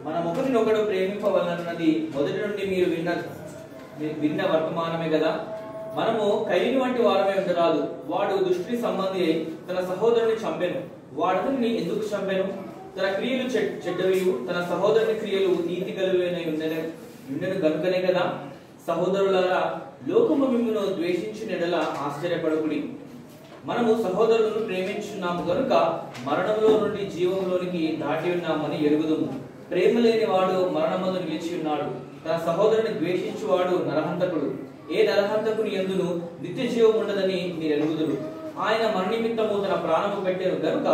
మన ఒకరినొకడు ప్రేమింపవలనన్నది మొదటి నుండి మీరు విన్న వర్తమానమే కదా. మనము కయీను వంటి వారమే ఉండరాదు. వాడు దుష్టుని సంబంధి అయి తన సహోదరుని చంపెను. వాడతని ఎందుకు చంపెను? తన క్రియలు చెడ్డవియు, తన సహోదరుని క్రియలు నీతి గలవినై ఉండెను గనుకనే కదా. సహోదరులారా, లోకము మిమ్మును ద్వేషించిన యెడల ఆశ్చర్యపడకుడి. మనము సహోదరులను ప్రేమించున్నాము కనుక మరణంలో నుండి జీవంలోనికి దాటి ఉన్నామని ఎరుగుదుము. ప్రేమ లేని వాడు మరణమందు నిలిచి ఉన్నాడు. తన సహోదరుని ద్వేషించువాడు నరహంతకుడు. ఏ నరహంతకుని యందును నిత్య జీవం ఉండదని మీరు ఎరుగుదురు. ఆయన మన నిమిత్తము తన ప్రాణము పెట్టెను గనుక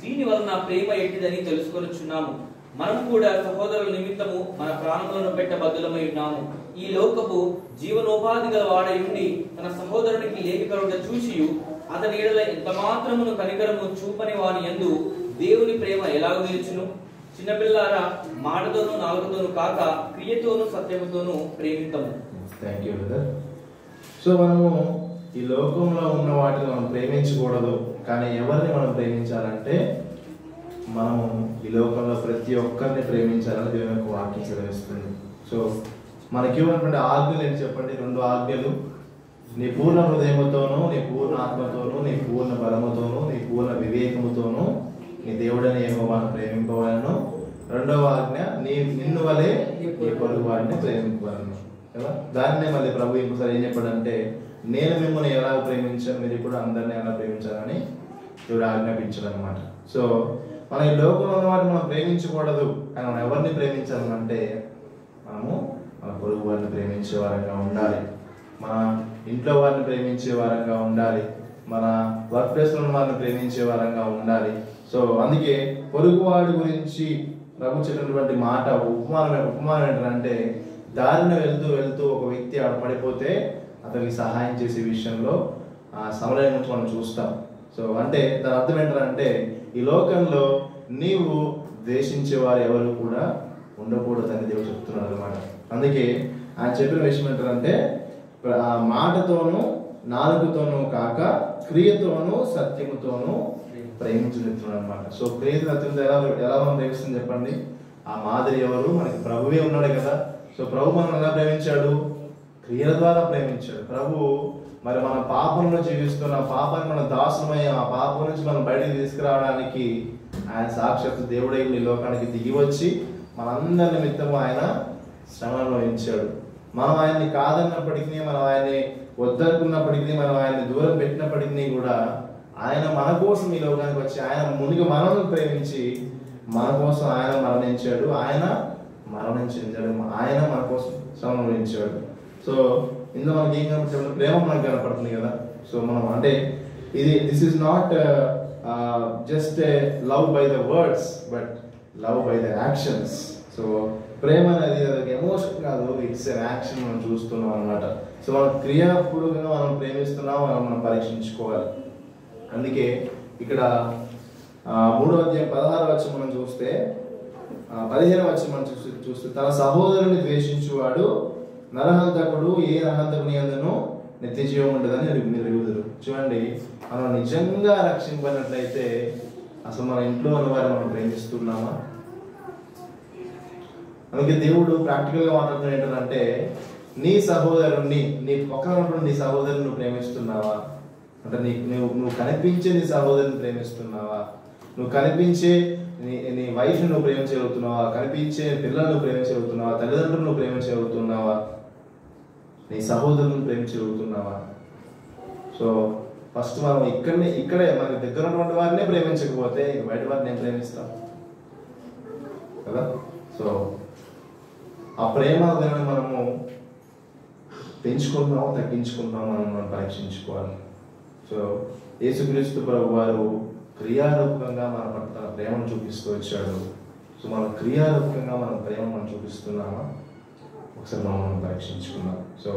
దీని వలన ప్రేమ ఎట్టిదని తెలుసుకొనుచున్నాము. మనము కూడా సహోదరుల నిమిత్తము మన ప్రాణములను పెట్టబద్దులమై ఉన్నాము. ఈ లోకపు జీవనోపాధి గల వాడై ఉండి తన సహోదరునికి లేమి కలుగుట చూచియు అతని యెడల ఎంత మాత్రమును కనికరము చూపని వాని యందు దేవుని ప్రేమ ఎలాగ నిలుచును? చిన్నపిల్లారా, మాటతోనూ నాలుగుతోనూ కాక క్రియతోనూ సత్యముతోనూ ప్రేమింతము.
Thank you brother. సో మనము ఈ లోకంలో ఉన్న వాటిని మనం ప్రేమించకూడదు, కానీ ఎవరిని మనం ప్రేమించాలంటే మనము ఈ లోకంలో ప్రతి ఒక్కరిని ప్రేమించాలని దేవుని యొక్క వాక్యం సెలవిస్తుంది. సో మనకి ఇవ్వనటువంటి ఆజ్ఞలు ఏంటి చెప్పండి? 2 ఆజ్ఞలు. నీ పూర్ణ హృదయముతోనూ, నీ పూర్ణ ఆత్మతోనూ, నీ పూర్ణ బలముతోనూ, నీ పూర్ణ వివేకముతోనూ నీ దేవుడని యెహోవాను ప్రేమింపవలెను. 2వ ఆజ్ఞ, నిన్ను వలె నీ పొరుగు వారిని ప్రేమింపవలెను. కదా. దాన్నే మళ్ళీ ప్రభు ఇంకోసారి ఏం చెప్పాడంటే, నేను మిమ్మల్ని ఎలా ప్రేమించాను, మీరు కూడా అందరినీ ఎలా ప్రేమించాలని దేవుడు ఆజ్ఞాపించాడు అనమాట. సో మన ఈ లోకంలో ఉన్న వాటిని మనం ప్రేమించకూడదు, కానీ మనం ఎవరిని ప్రేమించాలంటే మనము మన పొరుగు వారిని ప్రేమించే వారంగా ఉండాలి, మన ఇంట్లో వారిని ప్రేమించే వారంగా ఉండాలి, మన వర్క్ ప్లేస్లో ఉన్న వారిని ప్రేమించే వారంగా ఉండాలి. సో అందుకే పొరుగువాడి గురించి ప్రభు చెప్పినటువంటి మాట ఉపమానం ఏంటంటే, దారిన వెళ్తూ ఒక వ్యక్తి ఆడ పడిపోతే అతనికి సహాయం చేసే విషయంలో ఆ సమరయం నుంచి మనం చూస్తాం. సో అంటే దాని అర్థం ఏంటంటే, ఈ లోకంలో నీవు ద్వేషించేవారు ఎవరు కూడా ఉండకూడదని దేవుడు చెప్తున్నాడు అనమాట. అందుకే ఆయన చెప్పిన విషయం ఏంటంటే, మాటతోనూ నాలుగుతోనూ కాక క్రియతోనూ సత్యముతోనూ ప్రేమించుతున్నాడు అనమాట. సో క్రియ సత్యంతో ఎలా మనం ప్రేమిస్తుంది చెప్పండి? ఆ మాదిరి ఎవరు? మనకి ప్రభువే ఉన్నాడు కదా. సో ప్రభు మనం ఎలా ప్రేమించాడు? క్రియల ద్వారా ప్రేమించాడు. ప్రభు మరి మన పాపంలో జీవిస్తున్న పాపాన్ని మన దాసులమై ఆ పాపం నుంచి మనం బయటికి తీసుకురావడానికి ఆయన సాక్షాత్తు దేవుడై ఈ లోకానికి దిగి వచ్చి మనందరి నిమిత్తము ఆయన శ్రమలో ఇచ్చాడు. మనం ఆయన్ని కాదన్నప్పటికీ, మనం ఆయన్ని వద్దనుకున్నప్పటికీ, మనం ఆయన్ని దూరం పెట్టినప్పటికీ కూడా ఆయన మన కోసం ఈ లోకానికి వచ్చి ఆయన ముందుగా మనల్ని ప్రేమించి మన కోసం ఆయన మరణించాడు, ఆయన మరణించాడు, ఆయన మన కోసం సంహరించాడు. సో ఇందులో మనకి ఏం కనపడుతుంది? ప్రేమ మనకు కనపడుతుంది కదా. సో మనం అంటే this is not just love by the words but love by the actions. So ప్రేమ అనేది అదొక ఎమోషన్ కాదు, ఇట్స్ ఎన్ యాక్షన్ మనం చూస్తున్నాం అనమాట. సో మనం క్రియాపూర్వకంగా మనం ప్రేమిస్తున్నాం మనం పరీక్షించుకోవాలి. అందుకే ఇక్కడ 3వ అధ్యాయం 16వ వచనం మనం చూస్తే 15వ వచనం మనం చూస్తే తన సహోదరుని ద్వేషించువాడు నరహంతకుడు, ఏ నరహంతకుని యందును నిత్య జీవం ఉండదని ఎరుగుదురు. చూడండి, మనం నిజంగా రక్షింపబడినట్లయితే అసలు మన ఇంట్లో ఉన్న వారిని మనం ప్రేమిస్తున్నామా? అందుకే దేవుడు ప్రాక్టికల్గా మాట్లాడుతున్న ఏంటంటే, నీ సహోదరుణ్ణి, నీ పక్కన ఉన్నటువంటి నీ సహోదరుని నువ్వు ప్రేమిస్తున్నావా? అంటే నువ్వు కనిపించే నీ సహోదరుని ప్రేమిస్తున్నావా? నువ్వు కనిపించే నీ వైఫ్ని నువ్వు ప్రేమించగలుగుతున్నావా? కనిపించే పిల్లలను ప్రేమించగలుగుతున్నావా? తల్లిదండ్రులను నువ్వు ప్రేమించగలుగుతున్నావా? నీ సహోదరులను ప్రేమించగలుగుతున్నావా? సో ఫస్ట్ మనం ఇక్కడే మనకి దగ్గర ఉన్నటువంటి వారినే ప్రేమించకపోతే ఇక బయట వారిని నేను ప్రేమిస్తాం కదా. సో ఆ ప్రేమ మనము పెంచుకుంటున్నాము, తగ్గించుకుంటున్నాము మనం పరీక్షించుకోవాలి. సో యేసుక్రీస్తు ప్రభు వారు క్రియారూపకంగా మన పట్ల తన ప్రేమను చూపిస్తూ వచ్చాడు. సో మన క్రియారూపకంగా మన ప్రేమ మనం చూపిస్తున్నామా? ఒకసారి మనం పరీక్షించుకున్నాం. సో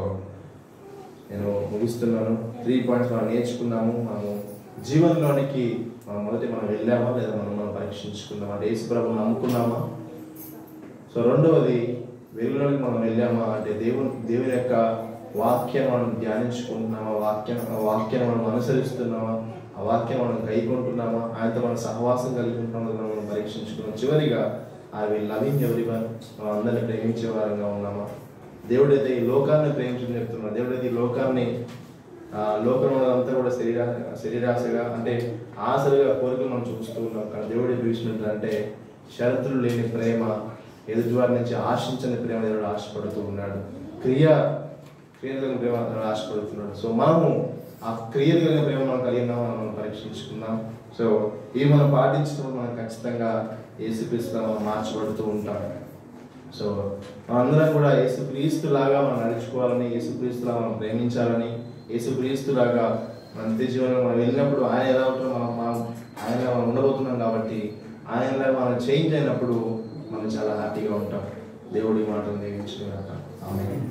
నేను ముగిస్తున్నాను. 3 పాయింట్స్ మనం నేర్చుకున్నాము. మనము జీవనంలోనికి మనం వెళ్ళామా లేదా మనం పరీక్షించుకున్నామా? అంటే యేసు ప్రభువుని నమ్ముకున్నామా? సో రెండవది, వెలుగులోకి మనం వెళ్ళామా అంటే దేవుని యొక్క వాక్యం మనం ధ్యానించుకుంటున్నామా? వాక్యాన్ని మనం అనుసరిస్తున్నామా? ఆ వాక్యం మనం కైకొంటున్నామా? ఆయనతో మనం సహవాసం కలిగి ఉంటున్నామా మనం పరీక్షించుకున్నాం. చివరిగా ఐ విల్ లవింగ్ ఎవ్రీవన్, మనం అందరిని ప్రేమించే వారంగా ఉన్నామా? దేవుడైతే ఈ లోకాన్ని ప్రేమించడం చెప్తున్నాడు. దేవుడైతే ఈ లోకంలో అంతా కూడా శరీరాశగా అంటే ఆశలుగా కోరికలు మనం చూస్తూ ఉన్నాం. కానీ దేవుడు చూసినట్టు అంటే షరతులు లేని ప్రేమ, ఎదుటివారి నుంచి ఆశించని ప్రేమ దేవుడు ఆశపడుతూ ఉన్నాడు. క్రియలు ప్రేమ ఆశపడుతున్నాడు. సో మనము ఆ క్రియలు కలిగిన ప్రేమ మనం కలిగినామో మనం పరీక్షించుకుందాం. సో ఇవి మనం పాటించినప్పుడు మనం ఖచ్చితంగా యేసుక్రీస్తులా మనం మార్చబడుతూ ఉంటాం. సో మనందరం కూడా యేసుక్రీస్తులాగా మనం నడుచుకోవాలని, యేసుక్రీస్తులా మనం ప్రేమించాలని, యేసుక్రీస్తులాగా మన నిత్య జీవనంలో మనం వెళ్ళినప్పుడు ఆయన ఎలా ఉంటారో ఆయన మనం ఉండబోతున్నాం కాబట్టి ఆయనలా మనం చేంజ్ అయినప్పుడు మనం చాలా హ్యాపీగా ఉంటాం. దేవుడి మాటలు దీవించుకున్నాక ఆమేన్.